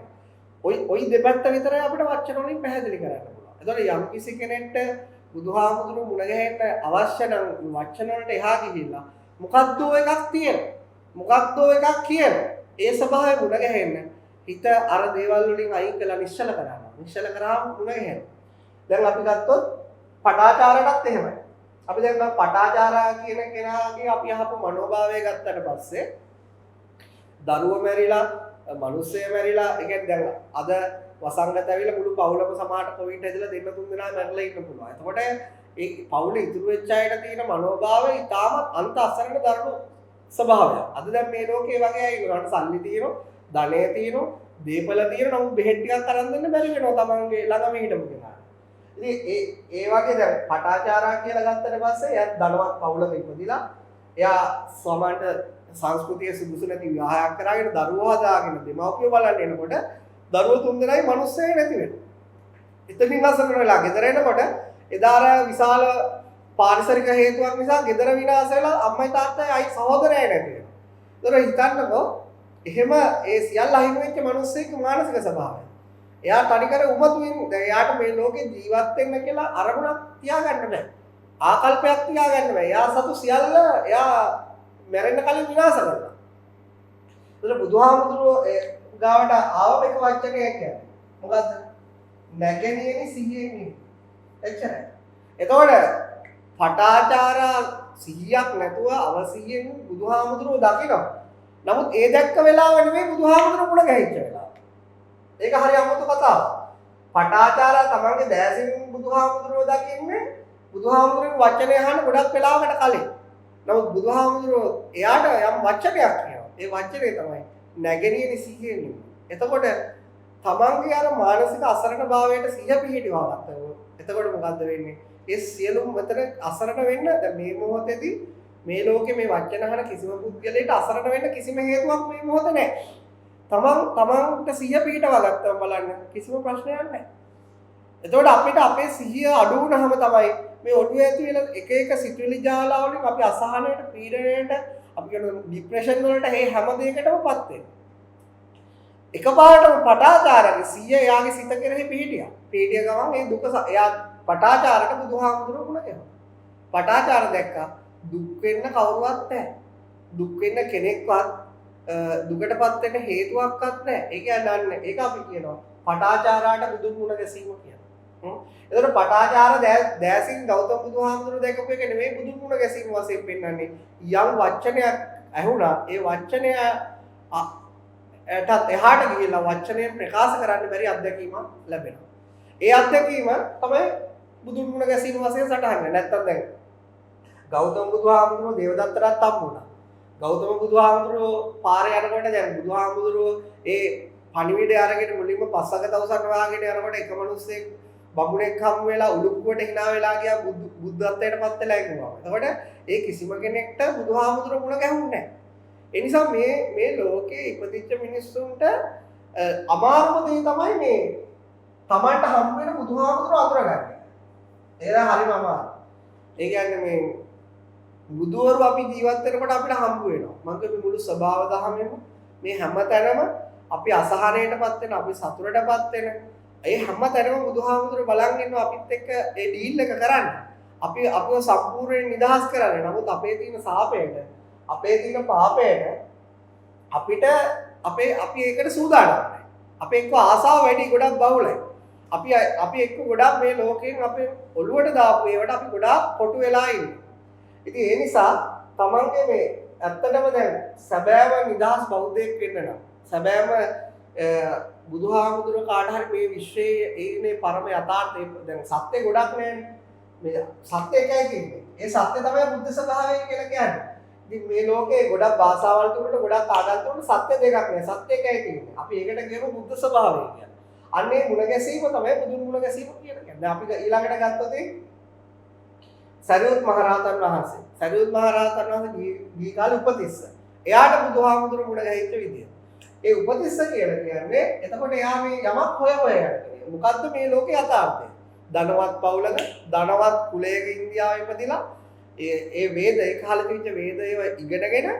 ওই දෙපැත්ත විතරයි අපිට වචන වලින් පැහැදිලි කරන්න පුළුවන්. එතකොට යම් කිසි කෙනෙක්ට බුදුහාමුදුරුවෝ මුණ ගැහෙන්න අවශ්‍ය නම් වචන වලට එහා ගිහිල්ලා මොකද්ද එකක් තියෙනවා. මොකක්ද එකක් කියනවා. ඒ ස්වභාවය මුණ ගැහෙන්න හිත අර දේවල් වලින් අයින් කරලා නිශ්චල කරනවා. නිශ්චල කරාම මුණ ගැහෙනවා. දැන් අපි ගත්තොත් පටාචාරයටත් එහෙමයි. අපි දැන් පටාචාරා කියන කෙනාගේ අපි අහපු මනෝභාවය ගත්තට පස්සේ දරුවෝ මැරිලා, මිනිස්සු මැරිලා, ඒ කියන්නේ දැන් අද වසංගත ඇවිල්ලා මුළු පවුලම සමහරට කොවිඩ් හැදලා දෙන්න තුන් දෙනා මැරලා ඉන්න පුළුවන්. එතකොට ඒ පවුලේ ඉතුරු වෙච්ච අයට තියෙන මනෝභාවය ඉතාමත් අන්ත අසරණ දරුණු ස්වභාවයක්. අද දැන් මේ ලෝකේ වගේ අය උනට සල්ලි තියෙනවා, ධනය තියෙනවා, දීපල තියෙන නමුත් බෙහෙත් ටිකක් අරන් දෙන්න බැරි වෙනවා තමන්ගේ ළඟම හිටපු කෙනා. ඉතින් ඒ වගේ දැන් පටාචාරා කියලා ගත්තට පස්සේ එයා ධනවත් පවුලක ඉපදිලා එයා සමාන්ට සංස්කෘතිය සුදුසු නැති විවාහයක් කරගෙන දරුවෝ හදාගෙන දෙමව්පියෝ බලන්න එනකොට දරුවෝ තුන්දෙනායි මිනිස්සෙයි නැති වෙනවා. එතනින් අසරණ වෙලා ගෙදර එනකොට එදාර විශාල පාරිසරික හේතුවක් නිසා ගෙදර විනාශ වෙලා අම්මයි තාත්තයි අයි සහෝදරයයි නැති වෙනවා. ඒතර හිතන්නකෝ එහෙම ඒ සියල්ල අහිමි වෙච්ච මිනිස්සෙක් මානසික ස්වභාවය. එයා තනිකර උමතුෙන් දැන් එයාට මේ ලෝකේ ජීවත් වෙන්න කියලා අරමුණක් තියාගන්න බෑ. ආකල්පයක් තියාගන්න බෑ. එයා සතු සියල්ල එයා මැරෙන්න කලින් විනාශ කරනවා. ඒතර බුදුහාමුදුරුවෝ ගාවට ආව එක වචනයක් කියන්නේ. මොකද්ද? නැගෙනියනි සිහියෙන් ඉන්න. එච්චරයි. එතකොට පටාචාරා සිහියක් නැතුව අවසියෙන් බුදුහාමුදුරුවෝ දකිනවා. නමුත් ඒ දැක්ක වෙලාව නෙමෙයි බුදුහාමුදුරුවෝ මුණ ගැහිච්ච වෙලාව. ඒක හරි අමුතු කතාවක්. පටාචාරා තමන්ගේ දැසින් බුදුහාමුදුරුවෝ දකින්නේ බුදුහාමුදුරුවෝ වචනය අහන ගොඩක් වෙලාවකට කලින්. නමුත් බුදුහාමුදුරුවෝ එයාට යම් වචනයක් කියනවා. ඒ වචනේ තමයි නැගෙනියනි සිහියෙන් ඉන්න. එතකොට තමන්ගේ අර මානසික අසරණභාවයට සිහිය පිහිටවා ගන්නවා. එතකොට මොකද්ද වෙන්නේ? ඒ සියලුම මෙතන අසරණ වෙන්න දැන් මේ මොහොතේදී මේ ලෝකේ මේ වචන අහන කිසිම පුද්ගලයෙක් අසරණ වෙන්න කිසිම හේතුවක් මේ මොහොතේ නැහැ. තමන්ට සිහිය පිහිටවා ගත්තම බලන්න කිසිම ප්‍රශ්නයක් නැහැ. එතකොට අපිට අපේ සිහිය අඩු වුණාම තමයි මේ ඔළුවේ ඇති වෙන එක එක සිතුවිලි ජාලා වලින් අපි අසහනයට පීඩනයට අපි කියන ડિප්‍රෙෂන් වලට හැම දෙයකටමපත් වෙනවා. එකපාරටම පටාචාරගේ සිහිය එයාගේ සිත කෙරෙහි පිහිටියා. පිහිටිය ගමන් මේ දුක එයා පටාචාරට බුදුහාමුදුරුවෝ වුණ කෙනා. පටාචාර දැක්කා දුක් වෙන්න කවුරුවත් නැහැ. දුක් වෙන්න කෙනෙක්වත් දුකටපත් වෙන්න හේතුවක්වත් නැහැ. ඒක යන්නේ. ඒක අපි කියනවා පටාචාරාට බුදුන් මුණ ගැසීම කියලා. එතකොට පටාචාර දැසින් ගෞතම බුදුහාමුදුරුවෝ දැකපු එක නෙමෙයි බුදුන් මුණ ගැසීම වශයෙන් පෙන්වන්නේ. යම් වචනයක් ඇහුණා ඒ වචනය එහාට ගිහිල්ලා වචනයෙන් ප්‍රකාශ කරන්න බැරි අත්දැකීමක් ලැබෙනවා. ඒ අත්දැකීම තමයි බුදුන් මුණ ගැසීම වශයෙන් සටහන් වෙන්නේ. නැත්තම් දැන් ගෞතම බුදුහාමුදුරුවෝ දේවදත්තටත් හම්බුණා. ගෞතම බුදුහාමුදුරුවෝ පාරේ යනකොට දැන් බුදුහාමුදුරුවෝ ඒ පණිවිඩය අරගෙන මුලින්ම පස්සක දවසක් වාගෙන යනකොට එක මිනිස්සෙක් බමුණෙක් හම්බ වෙලා උඩුක්කුවට hina වෙලා ගියා බුද්ධත්වයටපත් වෙලා ඉන්නවා. එතකොට ඒ කිසිම කෙනෙක්ට බුදුහාමුදුරුවෝ මුණ ගැහුන්නේ නැහැ. ඒ නිසා මේ ලෝකේ ඉපදිච්ච මිනිස්සුන්ට අමාරුම දේ තමයි මේ තමන්ට හම්බ වෙන බුදුහාමුදුරුවෝ අඳුරගන්න. ඒක හරිම අමාරුයි. ඒ කියන්නේ මේ බුදුවරු අපි ජීවත් වෙනකොට අපිට හම්බ වෙනවා. මම කිව්වේ මුළු ස්වභාව දහමෙම මේ හැමතැනම අපි අසහනයටපත් වෙන, අපි සතුටටපත් වෙන, ඒ හැමතැනම බුදුහාමුදුරුවෝ බලන් ඉන්නවා අපිත් එක්ක ඒ ඩීල් එක කරන්න. අපිව සම්පූර්ණයෙන් නිදහස් කරන්න. නමුත් අපේ තියෙන සාපේට, අපේ තියෙන පාපයට අපිට අපි ඒකට සූදානම් නැහැ. අපේ එක්ක ආසාව වැඩි ගොඩක් බහුලයි. අපි එක්ක ගොඩක් මේ ලෝකයෙන් අපේ ඔළුවට දාපු ඒවට අපි ගොඩාක් කොටු වෙලා ඉන්නේ. ඉතින් ඒ නිසා තමන්ගේ මේ ඇත්තටම දැන් සැබෑම නිදහස් බෞද්ධයෙක් වෙන්න නම් සැබෑම බුදුහාමුදුරුවෝ කාට හරි මේ විශ්වයේ ඒනේ පරම යථාර්ථය දැන් සත්‍ය ගොඩක් නෑනේ. මේ සත්‍ය එකයි කියන්නේ. ඒ සත්‍ය තමයි බුද්ධ ස්වභාවය කියලා කියන්නේ. ඉතින් මේ ලෝකේ ගොඩක් භාෂාවල් තුනට ගොඩක් ආගම් තුනට සත්‍ය දෙකක් නෑ. සත්‍ය එකයි කියන්නේ. අපි ඒකට කියමු බුද්ධ ස්වභාවය කියලා. අන්නේ මුණ ගැසීම තමයි බුදුන් මුණ ගැසීම කියලා කියන්නේ. දැන් අපි ඊළඟට ගත්තොත් සරියුත් මහරහතන් වහන්සේ. සරියුත් මහරහතන් වහන්සේ දී කාලේ උපතිස්ස. එයාට බුදුහාමුදුරුවෝ මුණ ගැහිච්ච විදිය. ඒ උපතිස්ස කියලා කියන්නේ එතකොට එයා මේ යමක් හොය යනවා. මොකද්ද මේ ලෝකේ යථාර්ථය? ධනවත් පවුලක ධනවත් කුලයක ඉන්දියාවේ ඉපදිලා ඒ වේද ඒ කාලේ තිබිච්ච වේද ඒවා ඉගෙනගෙන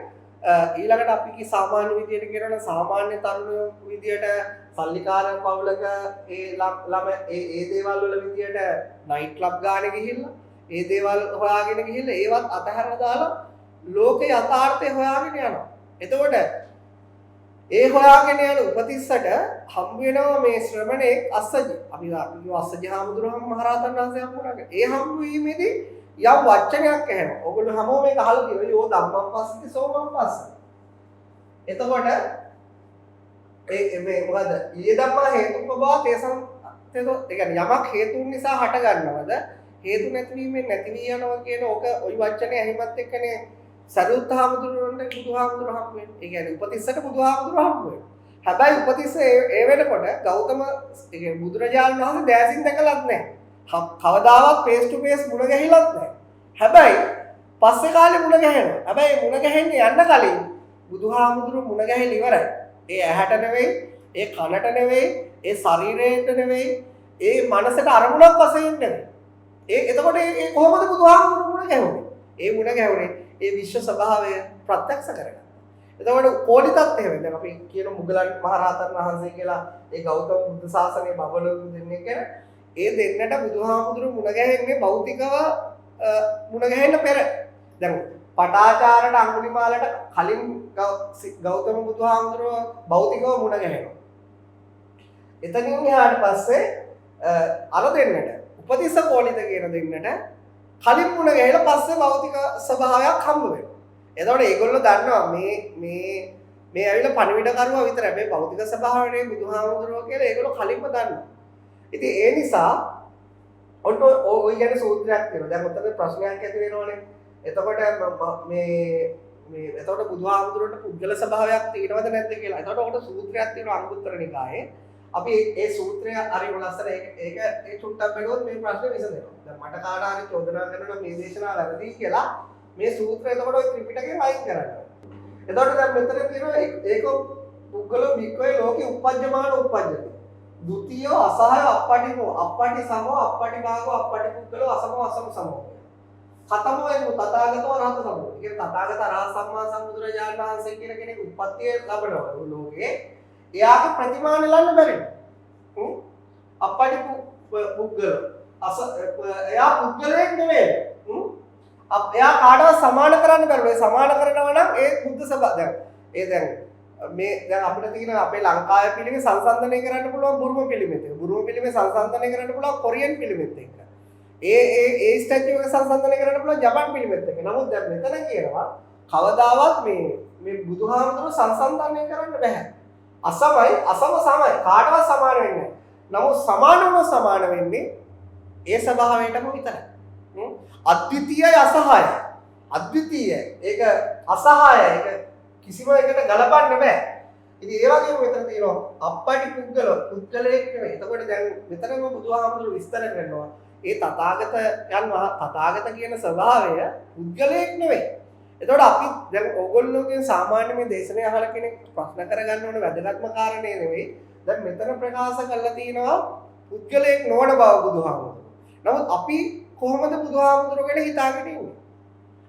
ඊළඟට අපි සාමාන්‍ය විදියට කියනවා සාමාන්‍ය තරුණයෝ විදියට සල්ලිකාර පවුලක ඒ ළම ඒ දේවල් වල විදියට නයිට් ක්ලබ් ගානේ ගිහිල්ලා ඒ දේවල් හොයාගෙන ගිහිල්ලා ඒවත් අතහැරලා දාලා ලෝකේ යථාර්ථය හොයාගෙන යනවා. එතකොට ඒ හොයාගෙන යන උපතිස්සට හම්බ වෙනවා මේ ශ්‍රමණේ අස්සජි. අපි කියව අස්සජි හාමුදුරුවෝ මහරහතන් වහන්සේ හම්බුණා. ඒ හම්බ වීමේදී යම් වචනයක් ඇහෙනවා. ඔයගොල්ලෝ හැමෝම මේක අහලා තියෙනවා. යෝ ධම්මං පස්සති සෝමං පස්සති. එතකොට මේ මොකද? ඊයේ ධම්මා හේතුපබව තේසං ඒ කියන්නේ යමක් හේතුන් නිසා හට ගන්නවද? හේතු නැතිවීමෙන් නැති වී යනවා කියන ඕක ওই වචනේ ඇහිමත් එක්කනේ සරියුත් හාමුදුරුවන්ට බුදුහාමුදුරුවෝ හම්බ වෙන්නේ. ඒ කියන්නේ උපතිස්සට බුදුහාමුදුරුවෝ හම්බ වෙනවා. හැබැයි උපතිස්ස ඒ වෙනකොට ගෞතම බුදුරජාණන් වහන්සේ දැසින් දැකලත් නැහැ. කවදාවත් ෆේස් ටු ෆේස් මුණ ගැහිලත් නැහැ. හැබැයි පස්සේ කාලේ මුණ ගැහෙනවා. හැබැයි මුණ ගැහෙන්නේ යන්න කලින් බුදුහාමුදුරු මුණ ගැහිලා ඉවරයි. ඒ ඇහැට නෙවෙයි, ඒ කනට නෙවෙයි, ඒ ශරීරයට නෙවෙයි, ඒ මනසට අරමුණක් වශයෙන් නෙවෙයි. එතකොට ඒ කොහොමද බුදුහාමුදුරු මුණ ගැහුනේ? ඒ මුණ ගැහුනේ ඒ විශ්ව ස්වභාවය ප්‍රත්‍යක්ෂ කරගන්න. එතකොට කෝලිතත් එහෙම. දැන් අපි කියන මුගලන් මහරහතන් වහන්සේ කියලා ඒ ගෞතම බුද්ධ ශාසනයේ බබලු දෙන්නේ කියලා ඒ දෙන්නට බුදුහාමුදුරු මුණ ගැහෙන්නේ භෞතිකව මුණ ගැහෙන්න පෙර. දැන් පටාචාරට අඟුලිමාලට කලින් ගෞතම බුදුහාමුදුරුව භෞතිකව මුණ ගැහෙනවා. එතනින් එහාට පස්සේ අර දෙන්නට උපතිස්ස කෝලිත කියන දෙන්නට කලින් මුණ ගැහිලා පස්සේ භෞතික ස්වභාවයක් හම්බ වෙනවා. එතකොට ඒගොල්ලෝ දන්නවා මේ ඇවිල්ලා පණිවිඩ කරුවා විතරයි. මේ භෞතික ස්වභාවනේ බුදුහාමුදුරුවෝ කියලා ඒගොල්ලෝ කලින්ම දන්නවා. ඉතින් ඒ නිසා ඔන්න ඔය ගැන සූත්‍රයක් තියෙනවා. දැන් උත්තර ප්‍රශ්නයක් ඇති වෙනවනේ. එතකොට එතකොට බුදුහාමුදුරුවන්ට පුද්ගල ස්වභාවයක් තියෙනවද නැද්ද කියලා. එතකොට ඔකට සූත්‍රයක් තියෙනවා අංගුත්තර නිකායේ. අපි ඒ සූත්‍රය හරිම ලස්සන ඒක චුට්ටක් බැලුවොත් මේ ප්‍රශ්නේ විසඳෙනවා. දැන් මට කාට හරි චෝදනා කරනවා මේ දේශනාව වැරදි කියලා මේ සූත්‍රය එතකොට ඔය ත්‍රිපිටකේ වයින් කරන්න. එතකොට දැන් මෙතන තියෙනවා ඒක පුද්ගලෝ වික්කේ ලෝකේ උපජ්ජමාන උපජ්ජති. ဒ ුතියෝ අසහය අප්පටිකෝ අප්පටි සමෝ අප්පටි භාගෝ අප්පටි පුද්ගලෝ අසමෝ අසම සමෝ. කතමෝ එනු තථාගතෝ රහත සමෝ. කියන්නේ තථාගත රහත් සම්මා සම්බුදුරජාණන් වහන්සේ කියන කෙනෙක් උප්පත්තිය ලැබනවා ලෝකේ. එයාගේ ප්‍රතිමාන ලන්න බැරි. අප්පටි පුද්ගල එයා පුද්ගලයෙක් නෙවෙයි. එයා කාටවත් සමාන කරන්න බැරුව. ඒ සමාන කරනවා නම් ඒ බුද්ධ සභාව දැන් දැන් අපිට තියෙන අපේ ලංකාවේ පිළිමේ සංසන්දනය කරන්න පුළුවන් බුරුම පිළිමෙත් එක. බුරුම පිළිමේ සංසන්දනය කරන්න පුළුවන් කොරියන් පිළිමෙත් එක. ඒ ස්ටැචු එක සංසන්දනය කරන්න පුළුවන් ජපාන් පිළිමෙත් එක. නමුත් දැන් මෙතන කියනවා කවදාවත් මේ බුදුහාමුදුරුවෝ සංසන්දනය කරන්න බෑ. අසමයි අසම සමයි කාටවත් සමාන වෙන්නේ නැහැ. නමුත් සමානව සමාන වෙන්නේ ඒ ස්වභාවයටම විතරයි. අද්විතීයයි අසහායයි. අද්විතීය ඒක අසහායයි ඒක කිසිම එකට ගලපන්න බෑ. ඉතින් ඒ වගේම මෙතන තියෙනවා අප්පටි පුද්ගලයෙක් නෙවෙයි. එතකොට දැන් මෙතනම බුදුහාමුදුරුවෝ විස්තර කරනවා ඒ තථාගත කියන ස්වභාවය පුද්ගලයෙක් නෙවෙයි. එතකොට අපි දැන් ඕගොල්ලෝගෙන් සාමාන්‍ය මේ දේශනය අහලා කෙනෙක් ප්‍රශ්න කරගන්න ඕන වැදගත්ම කාරණේ නෙවෙයි. දැන් මෙතන ප්‍රකාශ කරලා තියෙනවා පුද්ගලයෙක් නොවන බව බුදුහාමුදුරුවෝ. නමුත් අපි කොහොමද බුදුහාමුදුරුවෝ ගැන හිතාගෙන ඉන්නේ?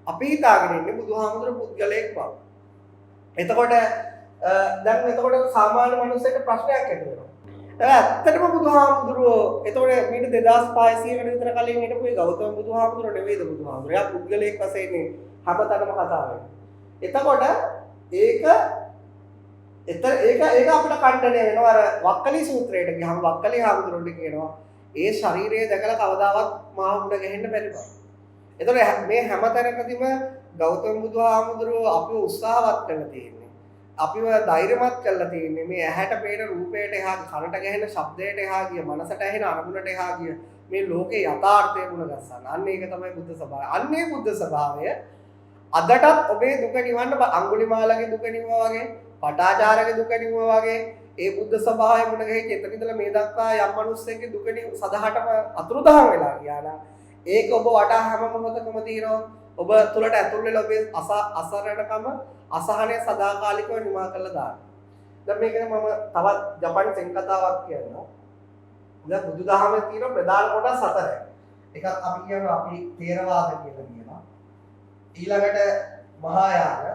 අපි හිතාගෙන ඉන්නේ බුදුහාමුදුරුවෝ පුද්ගලයෙක් බව. එතකොට සාමාන්‍ය මිනිස්සෙක්ට ප්‍රශ්නයක් ඇති වෙනවා. ඇත්තටම බුදුහාමුදුරුවෝ එතකොට මීට 2500කට විතර කලින් හිටපු ඒ ගෞතම බුදුහාමුදුරුවෝ නෙවෙයිද බුදුහාමුදුරුවෝ? එයා පුද්ගලයෙක් වශයෙන් හැමතැනම කතා වෙනවා. එතකොට ඒක අපිට කණ්ඩණය වෙනවා. අර වක්කලි සූත්‍රයට ගියාම වක්කලි හාමුදුරුවෝ කියනවා ඒ ශරීරය දැකලා කවදාවත් මාහුඩ ගහෙන්න බැරි බව. එතකොට මේ හැමතැනකදීම ගෞතම බුදුහාමුදුරුවෝ අපිව උත්සාහවත් කරලා තියෙන්නේ. අපිව ධෛර්යමත් කරලා තියෙන්නේ මේ ඇහැට පේන රූපයට එහා කනට ගැහෙන ශබ්දයට එහා ගිය මනසට ඇහෙන අරමුණට එහා ගිය මේ ලෝකේ යථාර්ථය මුණ ගස්සන. අන්න ඒක තමයි බුද්ධ ස්වභාවය. අන්නේ බුද්ධ ස්වභාවය අදටත් ඔබේ දුක නිවන්න අඟුලිමාලගේ දුක නිවුවා වගේ, පටාචාරගේ දුක නිවුවා වගේ ඒ බුද්ධ ස්වභාවය මුණ ගැහිච්ච එතන ඉඳලා මේ දක්වා යම් මිනිස්සෙක්ගේ දුක සදහටම අතුරුදහන් වෙලා ගියා නම් ඒක ඔබ වටා හැම මොහොතකම තියෙනවා. ඔබ තුලට ඇතුල් වෙලා ඔබේ අසරණකම අසහනය සදාකාලිකව නිමා කරලා දාන්න. දැන් මේකනේ මම තවත් ජපාන් සෙන් කතාවක් කියනවා. දැන් බුදුදහමේ තියෙන ප්‍රධාන කොටස් හතරයි. එකක් අපි කියනවා අපි තේරවාද කියලා කියනවා. ඊළඟට මහායාන,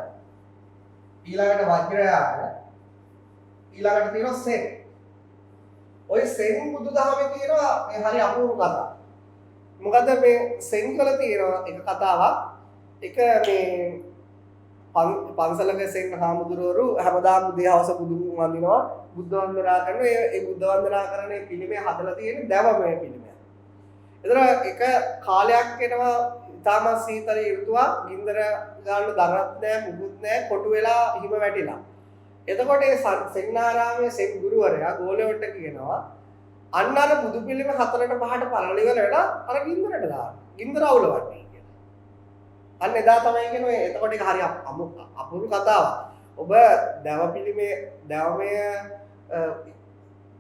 ඊළඟට වජ්‍රයාන, ඊළඟට තියෙනවා සෙන්. ඔය සෙන් බුදුදහමේ තියෙනවා මේ හරි අපූර්ව කතාවක්. මොකද මේ සෙන් වල තියෙනවා එක කතාවක්. එක මේ පන්සලක සෙන් හාමුදුරුවෝ හැමදාම උදේ හවස බුදුන් වඳිනවා, බුද්ධ වන්දනා කරනවා. ඒ බුද්ධ වන්දනා කරන පිළිමය හදලා තියෙන්නේ දැවමය පිළිමය. ඒතර එක කාලයක් එනවා ඉතාම සීතල ඍතුවක්, ගින්දර ගන්න දරත් නැහැ, මුකුත් නැහැ, කොටු වෙලා හිම වැටිලා. එතකොට ඒ සෙන්නාරාමයේ සෙන් ගුරුවරයා ගෝලෙවට කියනවා අන්න අර බුදු පිළිම 4ට 5ට පළල ඉවරලා අර ගින්දරට දාන්න. ගින්දර අවුලවන්නේ කියලා. අන්න එදා තමයි කියනවා එතකොට ඒක හරි අපුරු කතාවක්. ඔබ දැවමය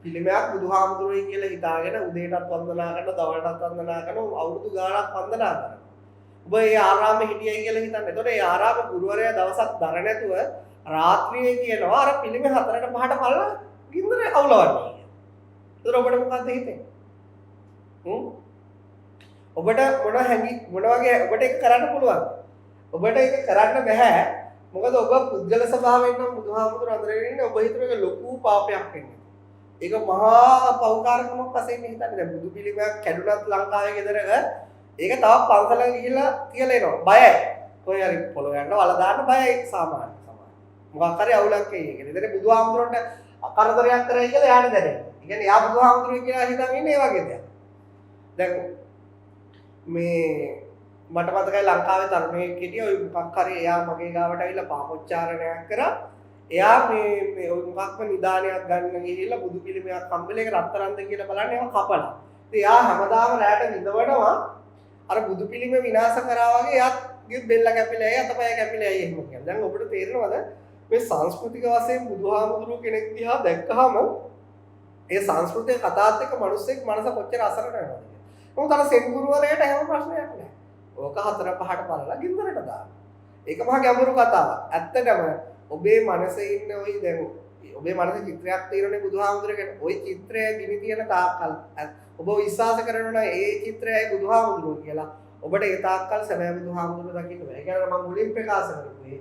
පිළිමයක් බුදුහාමුදුරුවයි කියලා හිතාගෙන උදේටත් වන්දනා කරන දවල්ටත් වන්දනා කරන අවුරුදු ගාණක් වන්දනා කරනවා. ඔබ ඒ ආරාමේ හිටියයි කියලා හිතන්න. එතකොට ඒ ආරාම ගුරුවරයා දවසක් දර නැතුව රාත්‍රියේ කියනවා අර පිළිමේ 4ට 5ට පල්ලා ගින්දර අවුලවන්නේ කියලා. එතකොට ඔබට මොකක්ද හිතෙන්නේ? ඔබට මොන වගේ ඔබට ඒක කරන්න පුළුවන්? ඔබට ඒක කරන්න බෑ. මොකද ඔබ පුද්ගල ස්වභාවයෙන් නම් බුදුහාමුදුර අඳුරගෙන ඉන්නේ ඔබ හිතන එක ලොකු පාපයක් වෙන්නේ. ඒක මහා පෞකාරකමක් වශයෙන් හිතන්නේ. දැන් බුදු පිළිමයක් කැඩුනත් ලංකාවේ ගෙදරක ඒක තව පන්සලක ගිහිල්ලා තියලා එනවා. බයයි. කොහේ හරි පොළොව යන්න වල දාන්න බයයි සාමාන්‍ය සමාජය. මොකක් හරි අවුලක් එයි කියලා. ඉතින් බුදුහාමුදුරන්ට කරදරයක් කරයි කියලා යාට දැනෙන්නේ. ඒ කියන්නේ යා බුදුහාමුදුරුවෝ කියලා හිතන් ඉන්නේ ඒ වගේ දෙයක්. දැන් මේ මට මතකයි ලංකාවේ තරුණයෙක් හිටියා ඔය මොකක් හරි එයා මගේ ගාවට ඇවිල්ලා පාපොච්චාරණයක් කරා. එයා මේ ඔය මොකක්ම නිදානයක් ගන්න ගිහිල්ලා බුදු පිළිමයක් හම්බෙලා ඒක රත්තරන්ද කියලා බලන්න ඒවා කපලා. ඉතින් එයා හැමදාම රැට නිදවනවා අර බුදු පිළිම විනාශ කරා වගේ එයාගේ බෙල්ල කැපිලා ඇයි අතපය කැපිලා ඇයි එහෙම කියන්නේ. දැන් ඔබට තේරෙනවද මේ සංස්කෘතික වශයෙන් බුදුහාමුදුරුවෝ කෙනෙක් දිහා දැක්කහම ඒ සංස්කෘතික කතාවත් එක්ක මිනිස්සෙක් මනස කොච්චර අසරණ වෙනවද කියලා. මොකද අර සෙන් ගුරුවරයාට හැම ප්‍රශ්නයක් නැහැ. ඕක 4 5ට බලලා ගින්දරට දාන්න. ඒක මහා ගැඹුරු කතාවක්. ඇත්තටම ඔබේ මනසේ ඉන්න ওই දැන් ඔබේ මනසේ චිත්‍රයක් තියෙනනේ බුදුහාමුදුරගෙන. ওই චිත්‍රය ගිනි තියෙන තාක්කල් ඔබ විශ්වාස කරනවා ඒ චිත්‍රයයි බුදුහාමුදුරුවෝ කියලා. ඔබට ඒ තාක්කල් සැබෑ බුදුහාමුදුරුවෝ දකින්න බෑ. ඒ කියන්නේ මම මුලින් ප්‍රකාශ කරපුවේ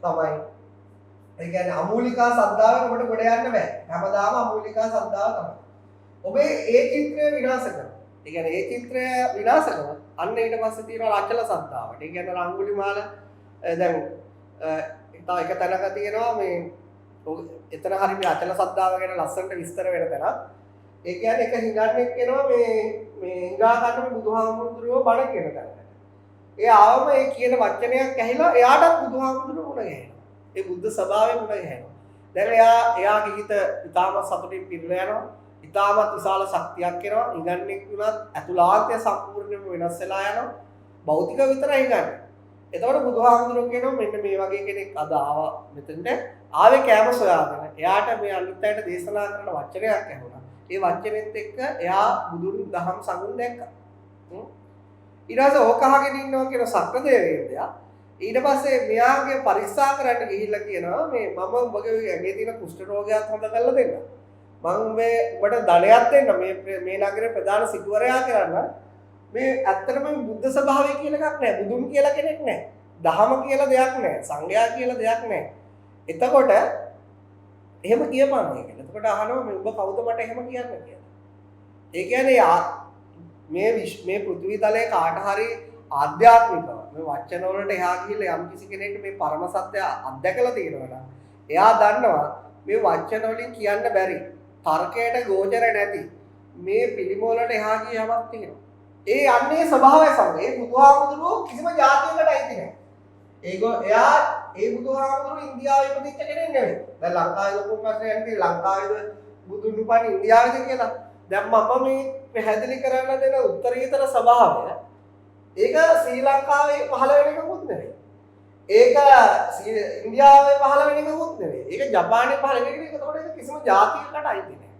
තමයි. ඒ කියන්නේ අමූලිකා ශ්‍රද්ධාවෙන් ඔබට ගොඩ යන්න බෑ. හැමදාම අමූලිකා ශ්‍රද්ධාව තමයි. ඔබේ ඒ චිත්‍රය විනාශ කරනවා. ඒ කියන්නේ ඒ චිත්‍රය විනාශ කරනවා. අන්න ඊට පස්සේ තියෙනවා අචල ශ්‍රද්ධාවට. ඒ කියන්නේ අඟුලිමාල දැන් තව එක තැනක තියෙනවා මේ එතන හරි මේ අචල ශ්‍රද්ධාව ගැන ලස්සනට විස්තර වෙන තැනක්. ඒ කියන්නේ එක හිඟන්නෙක් එනවා මේ හිඟා ගන්න බුදුහාමුදුරුවෝ බණ කියන තැනකට. ඒ ආවම ඒ කියන වචනයක් ඇහිලා එයාටත් බුදුහාමුදුරුවෝ මුණ ගැහෙනවා. ඒ බුද්ධ ස්වභාවයෙන් මුණ ගැහෙනවා. දැන් එයාගේ හිත ඊටාම සතුටින් පිරලා යනවා. ඊටාමත් විශාල ශක්තියක් එනවා. හිඟන්නෙක් වුණත් අතුලාන්තය සම්පූර්ණයෙන්ම වෙනස් වෙලා යනවා. භෞතික විතරයි හිඟන්නේ. එතකොට බුදුහාමුදුරුවෝ කියනවා මෙන්න මේ වගේ කෙනෙක් අද ආවා මෙතනට ආවේ කෑම සොයාගෙන. එයාට මේ අනිත් අයට දේශනා කරන වචනයක් ඇහුණා. ඒ වචනෙත් එක්ක එයා බුදුන් දහම් සඟුන් දැක්කා. ඊට පස්සේ ඕක අහගෙන ඉන්නවා කියන සක්‍රදේවේන්ද්‍රයා ඊට පස්සේ මෙයාගේ පරික්ෂා කරන්න ගිහිල්ලා කියනවා මේ මම ඔබගේ ඇඟේ තියෙන කුෂ්ඨ රෝගයක් හොඳ කරලා දෙන්න. මම මේ ඔබට ධනයක් දෙන්න මේ නගරේ ප්‍රධාන සිටුවරයා කරන්න. මේ ඇත්තටම බුද්ධ ස්වභාවය කියලා එකක් නැහැ. බුදුන් කියලා කෙනෙක් නැහැ. දහම කියලා දෙයක් නැහැ. සංඝයා කියලා දෙයක් නැහැ. එතකොට එහෙම කියපන් මේක. එතකොට අහනවා මේ ඔබ කවුද මට එහෙම කියන්න කියලා. ඒ කියන්නේ මේ පෘථිවි තලයේ කාට හරි ආධ්‍යාත්මිකව මේ වචන වලට එහා ගිහිල්ලා යම් කිසි කෙනෙක්ට මේ පරම සත්‍ය අත්දැකලා තියෙනවා නම් එයා දන්නවා මේ වචන වලින් කියන්න බැරි තර්කයට ගෝචර නැති මේ පිළිම වලට එහා ගියමක් තියෙනවා. ඒ යන්නේ ස්වභාවය සමග. ඒ බුදුහාමුදුරුවෝ කිසිම ජාතියකට අයිති නැහැ. එයා ඒ බුදුහාමුදුරුවෝ ඉන්දියාවේ ඉපදිච්ච කෙනෙක් නෙවෙයි. දැන් ලංකාවේ ලොකු ප්‍රශ්නයක් තියෙනවා. ලංකාවේද බුදුන් උපන්නේ ඉන්දියාවේද කියලා. දැන් මම මේ පැහැදිලි කරන්න දෙන උත්තරීතර ස්වභාවය ඒක ශ්‍රී ලංකාවේ පහළ වෙන එකකුත් නෙවෙයි. ඒක ඉන්දියාවේ පහළ වෙන එකකුත් නෙවෙයි. ඒක ජපානයේ පහළ වෙන එක. ඒකට ඒක කිසිම ජාතියකට අයිති නැහැ.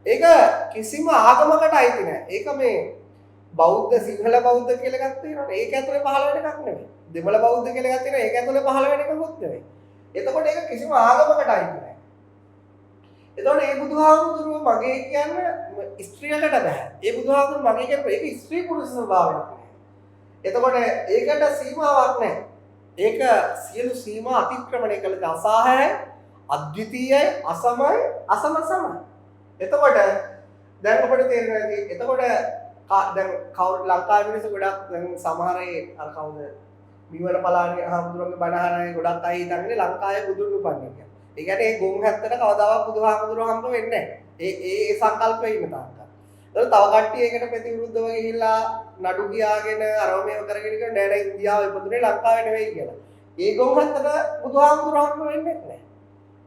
ඒක කිසිම ආගමකට අයිති නැහැ. ඒක මේ බෞද්ධ සිංහල බෞද්ධ කියලා එකක් තියෙනවානේ. ඒක ඇතුලේ පහළ වෙන එකක් නෙවෙයි. දෙමළ බෞද්ධ කියලා එකක් තියෙනවා. ඒක ඇතුලේ පහළ වෙන එකකුත් නෙවෙයි. එතකොට ඒක කිසිම ආගමකට අයිති නැහැ. එතකොට මේ බුදුහාමුදුරුවෝ මගේ කියන්නේ ස්ත්‍රියකට බෑ. ඒ බුදුහාමුදුරුවෝ මගේ කියන්නේ ඒක ස්ත්‍රී පුරුෂ ස්වභාවයක් නෑ. එතකොට ඒකට සීමාවක් නැහැ. ඒක සියලු සීමා අතික්‍රමණය කළ අසහායයි, අද්විතීයයි, අසමයි, අසමසමයි. එතකොට දැන් අපිට තේරෙනවා ඇති. එතකොට දැන් කවුරු ලංකාවේ මිනිස්සු ගොඩක් දැන් සමහර අර කවුද මිවර පලානේ හාමුදුරුවන්ගේ බණ අහන අය ගොඩක් අය හිතන්නේ ලංකාවේ බුදුන් උපන්නේ කියලා. ඒ කියන්නේ ඒ ගොන් හැත්තට කවදාවත් බුදුහාමුදුරුවෝ හම්බ වෙන්නේ නැහැ. ඒ සංකල්පේ ඉන්න තාක්කල්. ඒතර තව කට්ටිය ඒකට ප්‍රතිවිරුද්ධව ගිහිල්ලා නඩු ගියාගෙන අරව මේව කරගෙන ඉන්න නෑ නෑ ඉන්දියාවේ ඉපදුනේ ලංකාවේ නෙවෙයි කියලා. ඒ ගොන් හැත්තට බුදුහාමුදුරුවෝ හම්බ වෙන්නේ නැහැ.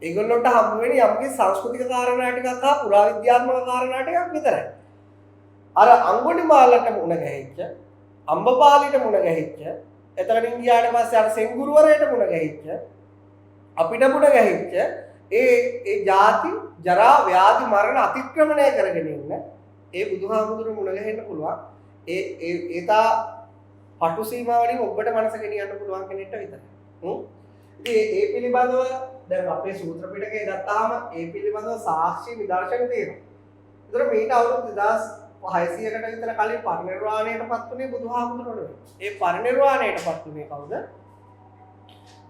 ඒගොල්ලන්ට හම්බ වෙන්නේ යම්කිසි සංස්කෘතික කාරණා ටිකක් හා පුරාවිද්‍යාත්මක කාරණා ටිකක් විතරයි. අර අඟුලිමාලට මුණ ගැහිච්ච, අම්බපාලිට මුණ ගැහිච්ච, එතකොට ඉන්දියාවට පස්සේ අර සෙන් ගුරුවරයාට මුණ ගැහිච්ච අපිට මුණ ගැහිච්ච ඒ ජාති ජරා ව්‍යාධි මරණ අතික්‍රමණය කරගෙන ඉන්න ඒ බුදුහාමුදුරු මුණ ගැහෙන්න පුළුවන් ඒතා පටු සීමා වලින් ඔබට මනස ගෙනියන්න පුළුවන් කෙනෙක්ට විතරයි. ඉතින් ඒ පිළිබඳව දැන් අපේ සූත්‍ර පිටකේ ගත්තාම ඒ පිළිබඳව සාක්ෂි නිදර්ශන තියෙනවා. ඒතර මේට අවුරුදු 2600කට විතර කලින් පරිනිර්වාණයටපත් වුණේ බුදුහාමුදුරුවෝ. ඒ පරිනිර්වාණයටපත් වුණේ කවුද?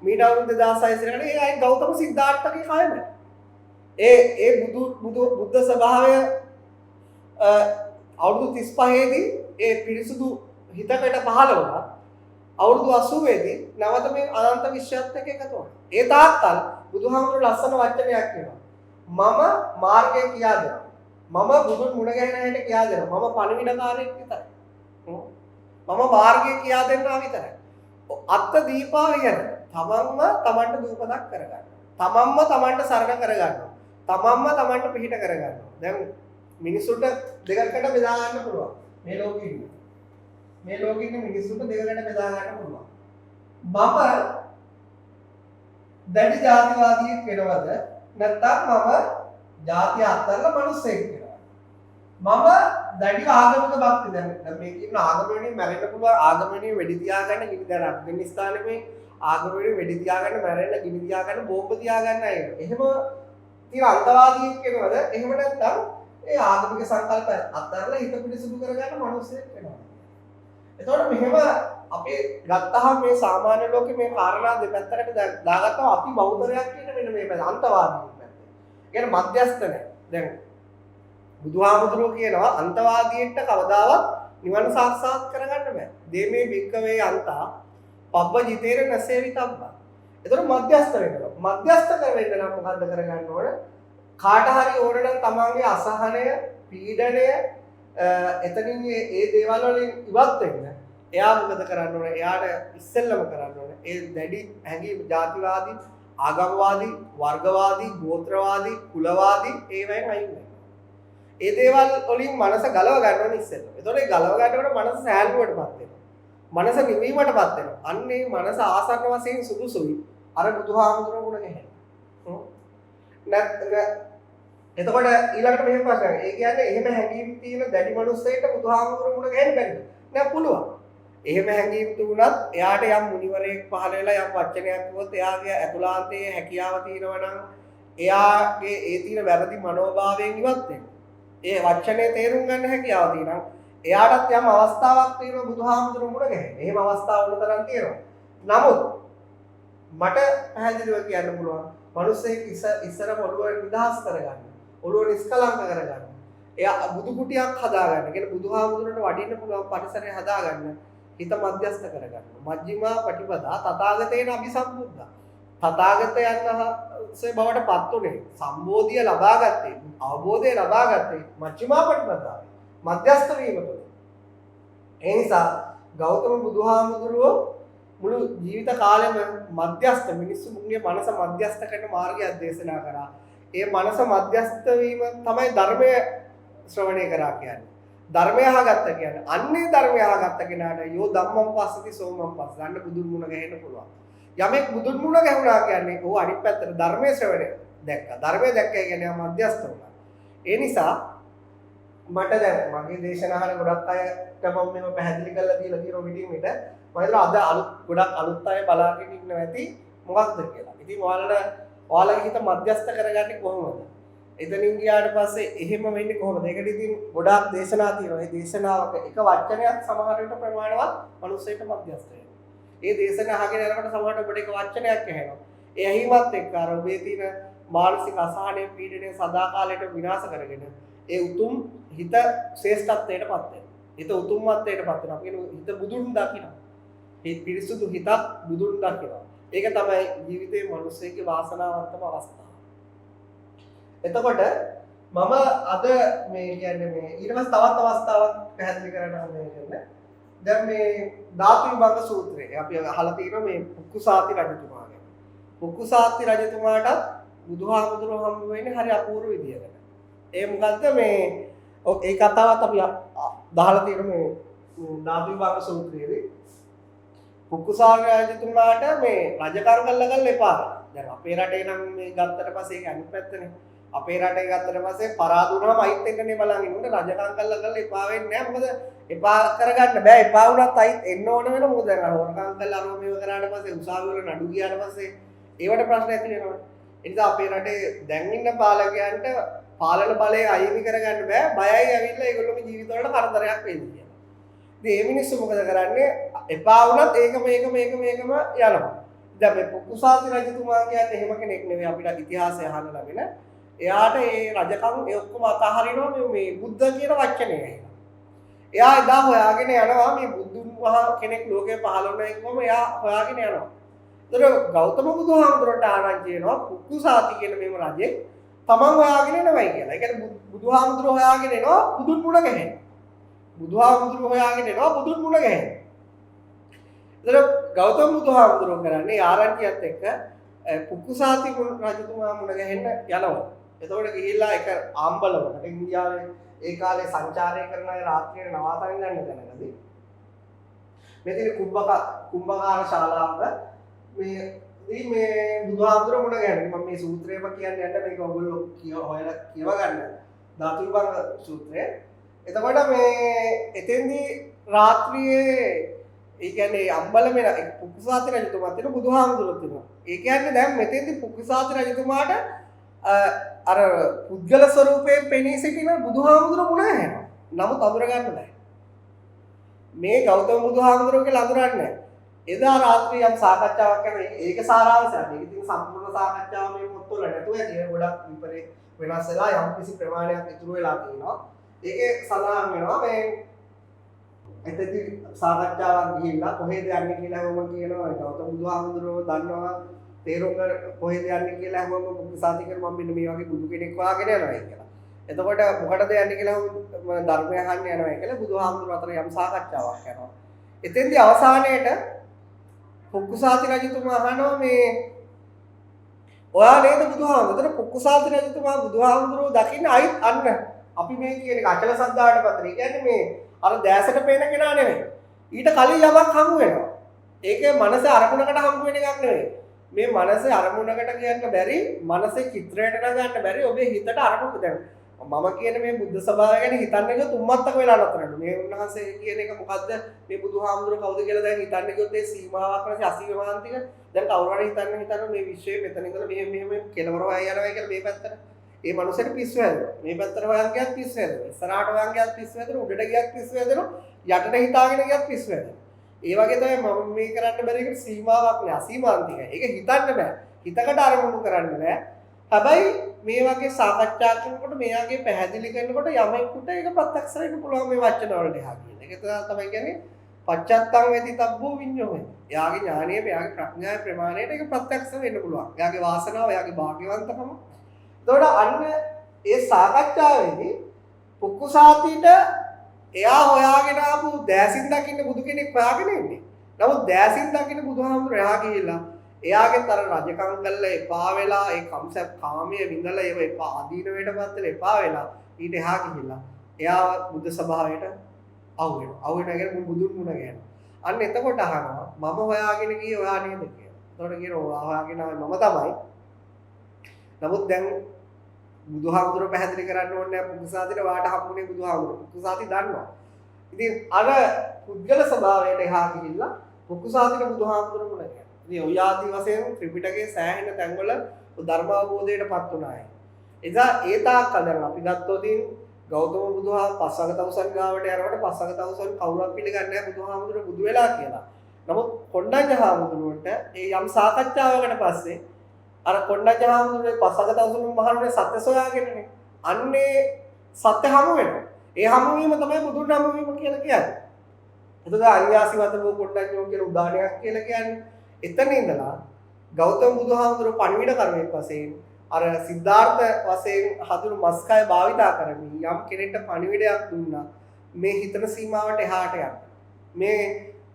මීට අවුරුදු 2600කට ඒ අය ගෞතම සිද්ධාර්ථගේ කයම. ඒ බුද්ධ ස්වභාවය අවුරුදු 35 දී ඒ පිරිසුදු හිතකට පහළ වුණා. අවුරුදු 80 දී නැවත මේ අනන්ත විශ්වයත් එක්ක එකතු වුණා. ඒ තාක්කල් බුදුහාමුදුරුවෝ ලස්සන වචනයක් කියනවා. මම මාර්ගය කියා දෙනවා. මම බුදුන් මුණ ගැහෙන හැටි කියා දෙනවා. මම පණිවිඩකාරයෙක් විතරයි. මම මාර්ගය කියා දෙන්නා විතරයි. අත්ත දීපා විහෙර. තමන්ම තමන්ට දූපතක් කරගන්න. තමන්ම තමන්ට සරණ කරගන්න. තමන්ම තමන්ට පිහිට කරගන්න. දැන් මිනිසුන්ට දෙකකට බෙදා ගන්න පුළුවන්. මේ ලෝකෙ ඉන්න. මේ ලෝකෙ ඉන්න මිනිසුන්ට දෙකකට බෙදා ගන්න පුළුවන්. මම දැඩි ජාතිවාදියෙක් වෙනවද? නැත්නම් මම ජාතිය අත්හැරලා මිනිස්සෙක් වෙනවද? මම දැඩි ආගමික භක්තිය දැන් මේ කියන ආගමෙන් මැරෙන්න පුළුවන් ආගමෙන් වෙඩි තියාගන්න ගිනි දැන් අෆ්ගනිස්තානේ මේ ආගමෙන් වෙඩි තියාගන්න මැරෙන්න ගිනි තියාගන්න බෝම්බ තියාගන්න අය. එහෙම තියෙන අන්තවාදියෙක් වෙනවද? එහෙම නැත්නම් ඒ ආගමික සංකල්ප අත්හැරලා හිත පිරිසුදු කරගන්න මිනිස්සෙක් වෙනවා. එතකොට මෙහෙම අපි ගත්තාම මේ සාමාන්‍ය ලෝකේ මේ කාරණා දෙපැත්තකට දාගත්තාම අපි බෞද්ධරයක් කියන මෙන්න මේ පැත්ත අන්තවාදී පැත්ත. කියන්නේ මධ්‍යස්ථ නැහැ. දැන් බුදුහාමුදුරුවෝ කියනවා අන්තවාදීන්ට කවදාවත් නිවන සාක්ෂාත් කරගන්න බෑ. දේමේ භික්කවේ අන්තා පබ්බජිතේර නසේවිතබ්බා. ඒතර මධ්‍යස්ථ වෙනවා. මධ්‍යස්ථ කරවෙන්න නම් මොකද්ද කරගන්න ඕන? කාට හරි ඕන නම් තමන්ගේ අසහනය, පීඩනය එතනින් ඒ දේවල් වලින් ඉවත් වෙන්න. එයා මොකද කරන්න ඕන? එයාට ඉස්සෙල්ලම කරන්න ඕන. ඒ දැඩි හැඟීම් ජාතිවාදී, ආගම්වාදී, වර්ගවාදී, ගෝත්‍රවාදී, කුලවාදී ඒවෙන් අයින් වෙන්න. ඒ දේවල් වලින් මනස ගලව ගන්න ඕනේ ඉස්සෙල්ලා. ඒතකොට ඒ ගලව ගන්නකොට මනස සෑහලුවටපත් වෙනවා. මනස නිවීමටපත් වෙනවා. අන්න ඒ මනස ආසන්න වශයෙන් සුදුසුයි. අර බුදුහාමුදුරුවෝ ගුණ ගැහෙන. එතකොට ඊළඟට මෙහෙම ප්‍රශ්නයක්. ඒ කියන්නේ එහෙම හැඟීම් තියෙන දැඩි මිනිස්සෙට බුදුහාමුදුරුවෝ ගුණ ගැහෙන්න බැරිද? නෑ පුළුවන්. එහෙම හැඟීම් තුනත් එයාට යම් මුනිවරයෙක් පහළ වෙලා යම් වචනයක් කිව්වොත් එයාගේ අතුලාන්තයේ හැකියාව තියෙනවා නම් එයාගේ ඒ තියෙන වැරදි මනෝභාවයෙන් ඉවත් වෙනවා. ඒ වචනේ තේරුම් ගන්න හැකියාව තියෙනවා. එයාටත් යම් අවස්ථාවක් තියෙනවා බුදුහාමුදුරුවෝ මුණ ගැහෙන්න. එහෙම අවස්ථාව වුණ තරම් තියෙනවා. නමුත් මට පැහැදිලිව කියන්න පුළුවන් මිනිස්සෙක් ඉස්සර ඔළුව නිදහස් කරගන්න. ඔළුව නිස්කලංක කරගන්න. එයා බුදු කුටියක් හදාගන්න. කියන්නේ බුදුහාමුදුරුවන්ට වඩින්න පුළුවන් පරිසරය හදාගන්න. හිත මධ්‍යස්ථ කරගන්න. මජ්ක්‍ධිමා පටිපදා තථාගතේන අபிසම්බුද්ධා. තථාගතයන්සේ බවට පත් උනේ සම්බෝධිය ලබාගත්තේ අවබෝධය ලබාගත්තේ මජ්ක්‍ධිමා පටිපදාවේ මධ්‍යස්ථ වීම තුළ. ඒ නිසා ගෞතම බුදුහාමුදුරුවෝ මුළු ජීවිත කාලෙම මධ්‍යස්ථ මිනිස්සුන්ගේ මනස මධ්‍යස්ථ කරන මාර්ගයක් දේශනා කරා. ඒ මනස මධ්‍යස්ථ වීම තමයි ධර්මය ශ්‍රවණය කරා කියන්නේ. ධර්මය අහගත්ත කියන්නේ. අන්නේ ධර්මය අහගත්ත කෙනාට යෝ ධම්මං පස්සති සෝමං පස්ස ගන්න බුදුන් මුණ ගැහෙන්න පුළුවන්. යමෙක් බුදුන් මුණ ගැහුණා කියන්නේ ਉਹ අනිත් පැත්තට ධර්මයේ ශ්‍රවණය දැක්කා. ධර්මයේ දැක්කයි කියන්නේ මධ්‍යස්ථ වුණා. ඒ නිසා මට දැන් මගේ දේශනාවල ගොඩක් අයට මම මේව පැහැදිලි කරලා දීලා තියෙනවා මිටින් මිට. මම හිතනවා අද ගොඩක් අලුත් අය බලාගෙන ඉන්නවා ඇති මොකක්ද කියලා. ඉතින් ඔයාලගේ හිත මධ්‍යස්ථ කරගන්නේ කොහොමද? එතනින් ගියාට පස්සේ එහෙම වෙන්නේ කොහොමද? ඒකට ඉතින් ගොඩාක් දේශනා තියෙනවා. ඒ දේශනාවක එක වචනයක් සමහර විට ප්‍රමාණවත් මිනිස්සෙට මධ්‍යස්ථ වෙනවා. ඒ දේශන අහගෙන යනකොට සමහරට ඔබට එක වචනයක් ඇහෙනවා. ඒ ඇහිමත් එක්ක අර ඔබේ තියෙන මානසික අසහනය, පීඩනය සදාකාලයට විනාශ කරගෙන ඒ උතුම් හිත ශ්‍රේෂ්ඨත්වයටපත් වෙනවා. හිත උතුම්ත්වයටපත් වෙනවා. කියන හිත බුදුන් දකින්න. ඒ පිරිසුදු හිතක් බුදුන් දකිනවා. ඒක තමයි ජීවිතේ මිනිස්සෙගේ වාසනාවන්තම අවස්ථාව. එතකොට මම අද මේ කියන්නේ මේ ඊට පස්සේ තවත් අවස්ථාවක් පැහැදිලි කරන්න හදන්නේ. දැන් මේ ධාතු විභංග සූත්‍රය අපි අහලා තියෙනවා මේ පුක්කුසාති රජතුමා ගැන. පුක්කුසාති රජතුමාට බුදුහාමුදුරුවෝ හම්බ වෙන්නේ හරි අපූර්ව විදියකට. ඒ මොකද්ද මේ ඒ කතාවත් අපි අහලා තියෙන මේ ධාතු විභංග සූත්‍රයේදී පුක්කුසාති රජතුමාට මේ රජකම් කළා එපා. දැන් අපේ රටේ නම් මේ ගත්තට පස්සේ ඒක අනිත් පැත්තනේ. අපේ රටේ ගත්තට පස්සේ පරාද වුණාම අයිත් එන්නනේ බලන් ඉන්නකොට රජකම් කළා එපා වෙන්නේ නැහැ. මොකද එපා කරගන්න බෑ. එපා වුණත් අයිත් එන්න ඕන වෙනවා. මොකද දැන් අර හොරකම් කළා අරෝ මේව කරාට පස්සේ උසාවි වල නඩු ගියාට පස්සේ ඒවට ප්‍රශ්න ඇති වෙනවා. ඒ නිසා අපේ රටේ දැන් ඉන්න පාලකයන්ට පාලන බලය අයිමි කරගන්න බෑ. බයයි ඇවිල්ලා ඒගොල්ලෝගේ ජීවිත වලට කරදරයක් වෙන්නේ කියලා. ඉතින් මේ මිනිස්සු මොකද කරන්නේ? එපා වුණත් මේකම යනවා. දැන් මේ පුක්කුසාති රජතුමා කියන්නේ එහෙම කෙනෙක් නෙවෙයි අපිට ඉතිහාසය අහන්න ලැබෙන. එයාට ඒ රජකම් ඒ ඔක්කොම අතහරිනවා මේ බුද්ධ කියන වචනේ ඇහිලා. එයා එදා හොයාගෙන යනවා මේ බුදුන් වහන්සේ කෙනෙක් ලෝකේ පහළ වුණා කියවම එයා හොයාගෙන යනවා. ඒතර ගෞතම බුදුහාමුදුරන්ට ආරංචි වෙනවා පුක්කුසාති කියන මේම රජෙක් තමන් හොයාගෙන එනවයි කියලා. ඒ කියන්නේ බුදුහාමුදුර හොයාගෙන එනවා බුදුන් මුණ ගැහෙන්න. බුදුහාමුදුර හොයාගෙන එනවා බුදුන් මුණ ගැහෙන්න. ඒතර ගෞතම බුදුහාමුදුරුවෝ කරන්නේ ආරංචියත් එක්ක පුක්කුසාති රජතුමා මුණ ගැහෙන්න යනවා. එතකොට ගිහිල්ලා එක ආම්බලවකට ඉන්දියාවේ ඒ කාලේ සංචාරය කරන අය රාත්‍රියේ නවාතැන් ගන්න තැනකදී මෙතන කුම්භකාර ශාලාවක මේ බුදුහාමුදුරුවෝ මුණ ගැහෙන්නේ. මම මේ සූත්‍රයම කියන්නේ යන්න මේක ඔයගොල්ලෝ හොයලා කියව ගන්න. ධාතුවිභංග සූත්‍රය. එතකොට මේ එතෙන්දී රාත්‍රියේ ඒ කියන්නේ අම්බලමේ පුක්කුසාති රජතුමාත් වෙන බුදුහාමුදුරුවෝ තියෙනවා. ඒ කියන්නේ දැන් මෙතෙන්දී පුක්කුසාති රජතුමාට අර පුද්ගල ස්වරූපයෙන් පෙනී සිටින බුදුහාමුදුරුවෝ මුණ ගැහෙනවා. නමුත් අඳුර ගන්න බෑ. මේ ගෞතම බුදුහාමුදුරුවෝ කියලා අඳුරන්නේ නැහැ. එදා රාත්‍රියේ යම් සාකච්ඡාවක් කරන ඒක සාරාංශයක්. මේක ඉතින් සම්පූර්ණ සාකච්ඡාව මේ පොත්වල නැතුව ඇති ගොඩක් විපරේ වෙනස් වෙලා යම් කිසි ප්‍රමාණයක් ඉතුරු වෙලා තියෙනවා. ඒකේ සඳහන් වෙනවා මේ එතෙදි සාකච්ඡාවක් ගිහිල්ලා කොහෙද යන්නේ කියලා මම කියනවා. ගෞතම බුදුහාමුදුරුවෝ දන්නවා තේරුම් ගන්න කොහෙද යන්නේ කියලා හැමෝම පුක්කුසාති කියන මම මෙන්න මේ වගේ බුදු කෙනෙක් වාගෙන යනවා කියලා. එතකොට මොකටද යන්නේ කියලා මම ධර්මය අහන්න යනවා කියලා බුදුහාමුදුරුවෝ අතර යම් සාකච්ඡාවක් කරනවා. එතෙන්දී අවසානයේට පුක්කුසාති රජතුමා අහනවා මේ ඔයා නේද බුදුහාමුදුරුවෝ? පුක්කුසාති රජතුමා බුදුහාමුදුරුවෝ දකින්න අයිත් අන්න අපි මේ කියන අචල සද්ධාට පතරේ කියන්නේ මේ අර දැසට පේන කෙනා නෙවෙයි. ඊට කලින් යමක් හමු වෙනවා. ඒකේ මනස අරමුණකට හමු වෙන එකක් නෙවෙයි. මේ මනස අරමුණකට කියන්න බැරි, මනසේ චිත්‍රයට නගන්න බැරි ඔබේ හිතට අරමුණ දැන් මම කියන මේ බුද්ධ සභාව ගැන හිතන්න ගියොත් උම්මත්තක වෙලා නතරන්න. මේ උන්වහන්සේ කියන එක මොකද්ද? මේ බුදුහාමුදුරුවෝ කවුද කියලා දැන් හිතන්න ගියොත් ඒ සීමාවක් නැති අසීමාන්තික දැන් කවුරු හරි හිතන්න මේ විශ්වයේ මෙතන ඉඳලා මෙහෙම කෙලවර වය යනවා කියලා මේ පැත්තට. ඒ මනුස්සයට පිස්සු හැදෙනවා. මේ පැත්තට හොයන් ගියත් පිස්සු හැදෙනවා. ඉස්සරහට හොයන් ගියත් පිස්සු හැදෙනවා. උඩට ගියත් පිස්සු හැදෙනවා. යටට හිතාගෙන ගියත් පිස්සු හැදෙනවා. ඒ වගේ තමයි මම මේ කරන්න බැරි එකට සීමාවක් නෑ. අසීමාන්තිකයි. ඒක හිතන්න බෑ. හිතකට අරමුණු කරන්න බෑ. හැබැයි මේ වගේ සාකච්ඡා කරනකොට මෙයාගේ පැහැදිලි කරනකොට යමෙකුට ඒක ප්‍රත්‍යක්ෂ වෙන්න පුළුවන් මේ වචන වලට එහා කියන. ඒක තමයි කියන්නේ පච්චත්තං වෙති තබ්බෝ විඤ්ඤෝ වෙන. එයාගේ ඥානීය, එයාගේ ප්‍රඥාවේ ප්‍රමාණයට ඒක ප්‍රත්‍යක්ෂ වෙන්න පුළුවන්. එයාගේ වාසනාව, එයාගේ භාග්‍යවන්තකම. එතකොට අන්න ඒ සාකච්ඡාවේදී පුක්කුසාතිට එයා හොයාගෙන ආපු දැසින් දකින්න බුදු කෙනෙක් හොයාගෙන ඉන්නේ. නමුත් දැසින් දකින්න බුදුහාමුදුරුවෝ එහා ගිහිල්ලා එයාගේ තර රජකම් කළා එපා වෙලා ඒ කම්සප් කාමයේ විඳලා ඒව එපා අදීන වේටපත් වෙලා එපා වෙලා ඊට එහා ගිහිල්ලා එයා බුද්ධ සභාවයට අවු වෙනවා. අවු වෙනවා කියන්නේ බුදුන් මුණ ගැහෙනවා. අන්න එතකොට අහනවා මම හොයාගෙන ගියේ ඔයා නේද කියලා. එතකොට කියනවා ඔයා හොයාගෙන ආවේ මම තමයි. නමුත් දැන් බුදුහාමුදුරුවෝ පැහැදිලි කරන්න ඕනේ නැහැ පුක්කුසාතිට වාට හම්බුනේ බුදුහාමුදුරුවෝ. පුක්කුසාති දන්නවා. ඉතින් අර පුද්ගල ස්වභාවයට එහා ගිහිල්ලා පුක්කුසාතිට බුදුහාමුදුරුවෝ මුණ ගැහෙනවා. ඉතින් ඔය ආදී වශයෙන් ත්‍රිපිටකයේ සෑහෙන තැන්වල ධර්ම අවබෝධයටපත් වුණා. එදා ඒ තාක්කල් දැන් අපි ගත්තොත් ගෞතම බුදුහාම පස්වග තවුසන් ගාවට යනකොට පස්වග තවුසන් කවුරුත් පිළිගන්නේ නැහැ බුදුහාමුදුරුවෝ බුදු වෙලා කියලා. නමුත් කොණ්ඩඤ්ඤ හාමුදුරුවන්ට ඒ යම් සාකච්ඡාවකට පස්සේ අර කොණ්ඩඤ්ඤ හාමුදුරුවෝ පස්වග තවුසන් මහණුනේ සත්‍ය සොයාගෙනනේ. අන්නේ සත්‍ය හමු වෙනවා. ඒ හමු වීම තමයි බුදුන් හමු වීම කියලා කියන්නේ. එතකොට අන්‍යාසිවත වූ කොණ්ඩඤ්ඤෝ කියන උදාහරණයක් කියලා කියන්නේ. එතන ඉඳලා ගෞතම බුදුහාමුදුරුවෝ පණිවිඩ කරුවෙක් වශයෙන් අර සිද්ධාර්ථ වශයෙන් හඳුරු මස්කය භාවිතා කරමින් යම් කෙනෙක්ට පණිවිඩයක් දුන්නා මේ හිතන සීමාවට එහාට යන්න. මේ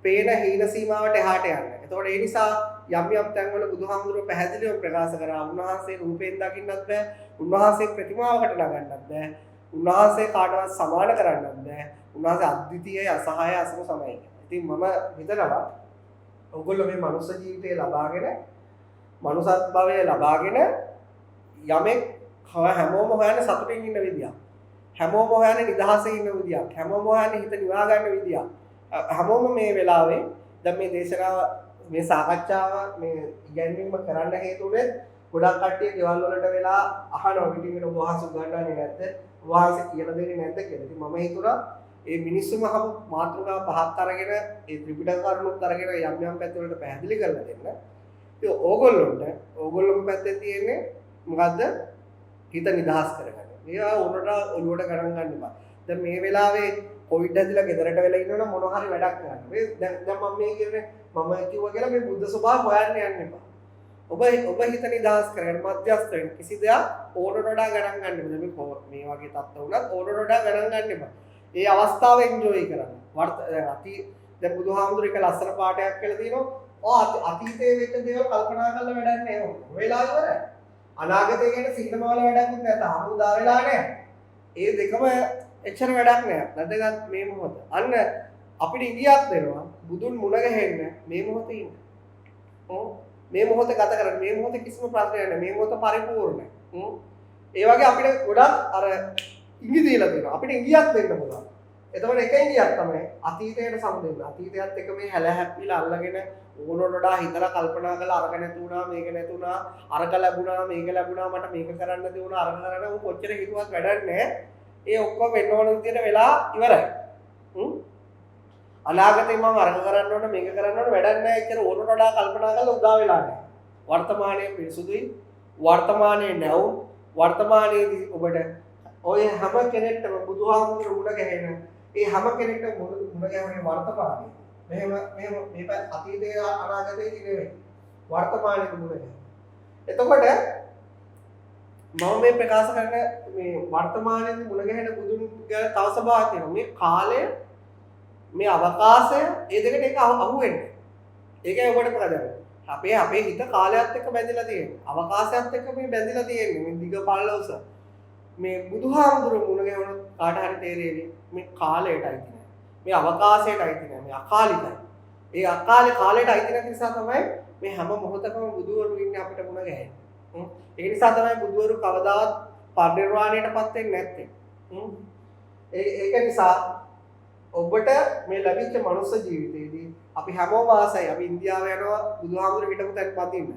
පේන හීන සීමාවට එහාට යන්න. එතකොට ඒ නිසා යම් යම් තැන්වල බුදුහාමුදුරුවෝ පැහැදිලිව ප්‍රකාශ කරා උන්වහන්සේ රූපයෙන් දකින්නත් බෑ. උන්වහන්සේ ප්‍රතිමාවකට නගන්නත් බෑ. උන්වහන්සේ කාටවත් සමාන කරන්නත් බෑ. උන්වහන්සේ අද්විතීයයි අසහාය අසම සමයි. ඉතින් මම හිතනවා ඔයගොල්ලෝ මේ මනුස්ස ජීවිතය ලබාගෙන මනුසත් භවය ලබාගෙන යමෙක් හැමෝම හොයන්නේ සතුටින් ඉන්න විදියක්. හැමෝම හොයන්නේ නිදහසේ ඉන්න විදියක්. හැමෝම හොයන්නේ හිත නිවා ගන්න විදියක්. හැමෝම මේ වෙලාවේ දැන් මේ දේශනාව මේ සාකච්ඡාව මේ ඉගැන්වීම කරන්න හේතුනේ ගොඩක් කට්ටිය ගෙවල් වලට වෙලා අහනවා පිටින් ඔබ වහන්සේ උගන්වන්නේ නැද්ද? ඔබ වහන්සේ කියලා දෙන්නේ නැද්ද කියලා. ඉතින් මම හිතුණා මේ මිනිස්සුම අහපු මාතෘකාව පහක් අරගෙන ඒ ත්‍රිපිටක කරුණුත් අරගෙන යම් යම් පැති වලට පැහැදිලි කරලා දෙන්න. ඉතින් ඕගොල්ලෝම පැත්තේ තියෙන්නේ මොකද්ද? හිත නිදහස් කරගන්න. මේවා ඔළුවට ගණන් ගන්න එපා. දැන් මේ වෙලාවේ කොවිඩ් ඇතිලා ගෙදරට වෙලා ඉන්නවනම් මොන හරි වැඩක් කරන්න. මේ දැන් මම මේ කියන්නේ මම කිව්වා කියලා මේ බුද්ධ ස්වභාව හොයන්න යන්න එපා. ඔබ හිත නිදහස් කරගන්න මධ්‍යස්ථ වෙන්න. කිසි දෙයක් ඕනට වඩා ගණන් ගන්න එපා. මේ වගේ තත්ත්ව වුණත් ඕනට වඩා ගණන් ගන්න එපා. ඒ අවස්ථාව එන්ජොයි කරන්න. දැන් බුදුහාමුදුරු එක ලස්සන පාඩයක් කියලා තියෙනවා. අතීතයේ වෙච්ච දේවල් කල්පනා කරලා වැඩක් නෑ. ඔය වෙලාව ඉවරයි. අනාගතය ගැන සිහිනමවල වැඩකුත් නැහැ. තාම උදා වෙලා නැහැ. ඒ දෙකම එච්චර වැඩක් නැහැ. නැත්නම් මේ මොහොත. අන්න අපිට ඉඟියක් දෙනවා. බුදුන් මුණ ගැහෙන්න මේ මොහොතේ ඉන්න. මේ මොහොත ගත කරන්න. මේ මොහොත කිසිම ප්‍රශ්නයක් නැහැ. මේ මොහොත පරිපූර්ණයි. ඒ වගේ අපිට ගොඩක් අර ඉඟි දීලා දෙනවා. අපිට ඉඟියක් දෙන්න පුළුවන්. එතකොට එක ඉඟියක් තමයි අතීතයට සම්බන්ධ වෙන. අතීතයත් එක්ක මේ හැල හැප්පිලා අල්ලගෙන ඕනොට වඩා හිතලා කල්පනා කරලා අරක නැතුණා මේක නැතුණා අරක ලැබුණා මේක ලැබුණා මට මේක කරන්න තියුණා අරක කරන්න උන් කොච්චර හිතුවත් වැඩක් නැහැ. ඒ ඔක්කොම වෙන්න ඕන විදිහට වෙලා ඉවරයි. අනාගතේ මම අරක කරන්න ඕන මේක කරන්න ඕන වැඩක් නැහැ. එච්චර ඕනොට වඩා කල්පනා කරලා උදා වෙලා නැහැ. වර්තමානයේ පිරිසුදුයි වර්තමානයේ නැවුම් වර්තමානයේදී ඔබට ඔය හැම කෙනෙක්ටම බුදුහාමුදුරු මුණ ගැහෙන ඒ හැම කෙනෙක්ටම මුණ ගැහෙන වර්තමානයේ මෙහෙම මේ අතීතයේ අනාගතයේ නෙවෙයි වර්තමානයේ මුණ ගැහෙන. එතකොට මම මේ ප්‍රකාශ කරන මේ වර්තමානයේ මුණ ගැහෙන බුදුන් ගැන තව සබාවක් තියෙනවා. මේ කාලය මේ අවකාශය ඒ දෙකට එක අහු වෙන්නේ. ඒකයි ඔබට ප්‍රකටයි. අපේ හිත කාලයත් එක්ක බැඳිලා තියෙන්නේ. අවකාශයත් එක්ක මේ බැඳිලා තියෙන්නේ. මේ දිග පළලොස මේ බුදුහාමුදුරු මුණ ගැහුණොත් කාට හරි තේරෙවි මේ කාලයට අයිති නැහැ. මේ අවකාශයට අයිති නැහැ. මේ අකාලිකයි. ඒ කාලයට අයිති නැති නිසා තමයි මේ හැම මොහොතකම බුදුවරු ඉන්නේ අපිට මුණ ගැහෙන්නේ. ඒ නිසා තමයි බුදුවරු කවදාවත් පරිනිර්වාණයටපත් වෙන්නේ නැත්තේ. ඒක නිසා ඔබට මේ ලැබිච්ච මනුස්ස ජීවිතයේදී අපි හැමෝම ආසයි. අපි ඉන්දියාව යනවා බුදුහාමුදුරු හිටපු තැන පදින්න.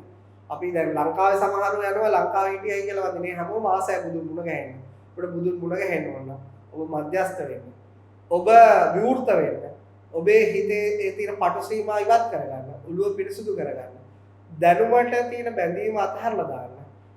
අපි දැන් ලංකාවේ සමහරව යනවා ලංකාවේ හිටියයි කියලා වදිනේ හැමෝම ආසයි බුදුන් මුණ ගැහෙන්න. ඔබට බුදුන් මුණ ගැහෙන්න ඕන. ඔබ මධ්‍යස්ථ වෙන්න. ඔබ විවෘත වෙන්න. ඔබේ හිතේ ඒ තියෙන පටු සීමා ඉවත් කරගන්න. ඔළුව පිරිසුදු කරගන්න. දැනුමට තියෙන බැඳීම අතහැරලා දාන්න.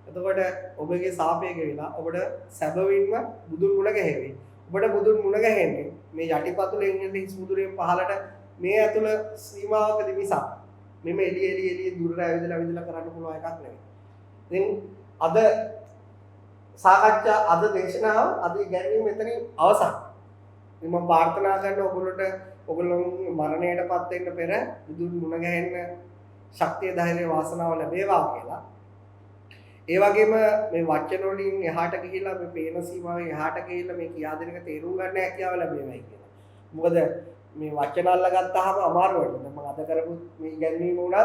එතකොට ඔබගේ සාපේක වෙලා ඔබට සැබවින්ම බුදුන් මුණ ගැහෙවි. ඔබට බුදුන් මුණ ගැහෙන්නේ මේ යටිපතුලෙන් එන හිස් මුදුරේ පහලට මේ ඇතුළ සීමාවකදී මිසක් මෙම එළිය දුරට ඇවිදලා කරන්න පුළුවන් එකක් නෙවෙයි. ඉතින් අද සාකච්ඡා අද දේශනාව අද ඉගැන්වීම මෙතනින් අවසන්. ඉතින් මම ප්‍රාර්ථනා කරනවා ඔයගොල්ලෝ මරණයටපත් වෙන්න පෙර බුදුන් මුණ ගැහෙන්න ශක්තිය ධෛර්ය වාසනාව ලැබේවා කියලා. ඒ වගේම මේ වචන වලින් එහාට ගිහිල්ලා මේ පේන සීමාවෙන් එහාට ගිහිල්ලා මේ කියා දෙන එක තේරුම් ගන්න හැකියාව ලැබෙවයි කියලා. මොකද මේ වචන අල්ලගත්තාම අමාරු වෙනවා. මම අද කරපු මේ ඉගැන්වීම උනත්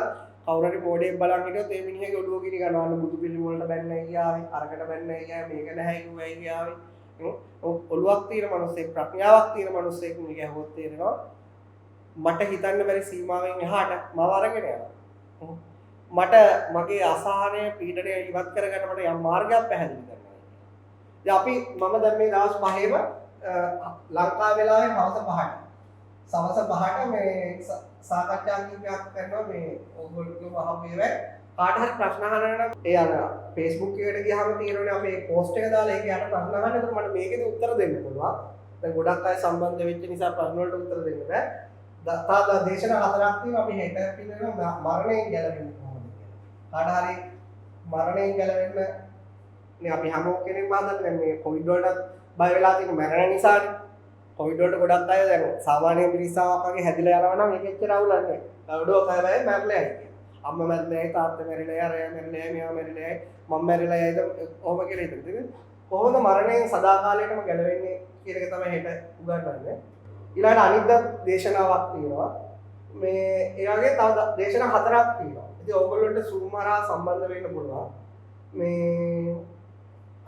කවුරු හරි මොඩේක් බලන් හිටියොත් ඒ මිනිහගේ ඔළුව ගිනි ගන්නවා. බුදු පිළිම වලට බැන්නේ ගියාවේ, අරකට බැන්නේ ගියාවේ, මේක නැහැ කිව්වයි ගියාවේ. ඔළුවක් තියෙන මිනිස්සෙක්, ප්‍රඥාවක් තියෙන මිනිස්සෙක් මේක ඇහුවොත් තේරෙනවා. මට හිතන්න බැරි සීමාවෙන් එහාට මම අරගෙන යනවා. මට මගේ අසහනය පීඩනය ඉවත් කරගන්න මට යම් මාර්ගයක් පැහැදිලි කරනවා. ඉතින් අපි මම දැන් මේ දවස් 5ේම ලංකා වෙලාවේ සවස් 5ට මේ සාකච්ඡා කිහිපයක් කරනවා මේ ඕගොල්ලෝ අහුවේ කාට හරි ප්‍රශ්න අහන්න නම් ඒ අර Facebook එකට ගියාම තියෙනනේ අපේ පෝස්ට් එක දාලා ඒක යට ප්‍රශ්න අහන්න. එතකොට මට මේකෙදි උත්තර දෙන්න පුළුවන්. දැන් ගොඩක් අය සම්බන්ධ වෙච්ච නිසා ප්‍රශ්න වලට උත්තර දෙන්න බෑ. තාම දේශනා 4ක් තියෙනවා. අපි හෙට පිළිවෙල මරණයෙන් ගැලවෙන්න කොහොමද කියලා. කාට හරි මරණයෙන් ගැලවෙන්න නේ අපි හැමෝම කෙනෙක්ම හදන්නේ මේ කොවිඩ් වලට බය වෙලා තියෙන මරණ නිසානේ. කොවිඩ් වලට ගොඩක් අය දැන් සාමාන්‍ය මිනිස්සාවක් වගේ හැදිලා යනවා නම් මේක එච්චර අවුලක් නෑ. ගොඩක් අය බය මැරලා යයි. අම්මා මැරලා යයි, තාත්තා මැරලා යයි, අරයා මැරලා යයි, මෙයා මැරලා යයි, මම මැරලා යයිද ඔහොම කියලා හිතන්නේ. කොහොමද මරණයෙන් සදාකාලයටම ගැලවෙන්නේ කියන එක තමයි හෙට උගන්වන්නේ. ඊළඟට අනිද්දා දේශනාවක් තියෙනවා. මේ ඒ වගේ තව දේශනා 4ක් තියෙනවා. ඉතින් ඕගොල්ලන්ට Zoom හරහා සම්බන්ධ වෙන්න පුළුවන්. මේ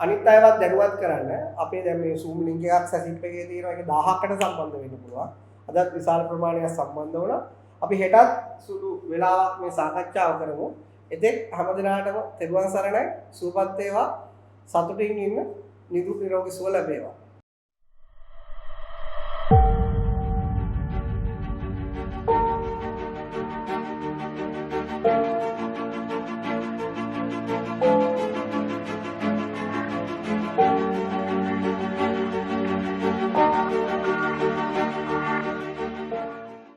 අනිත් අයවත් දැනුවත් කරන්න. අපේ දැන් මේ Zoom link එකක් සැසිප් එකේ තියෙනවා. ඒක 1000කට සම්බන්ධ වෙන්න පුළුවන්. අදත් විශාල ප්‍රමාණයක් සම්බන්ධ වුණා. අපි හෙටත් සුළු වෙලාවක් මේ සාකච්ඡාව කරමු. එතෙක් හැමදිනාටම තෙරුවන් සරණයි. සුවපත් වේවා. සතුටින් ඉන්න. නිදුක් නිරෝගී සුව ලැබේවා.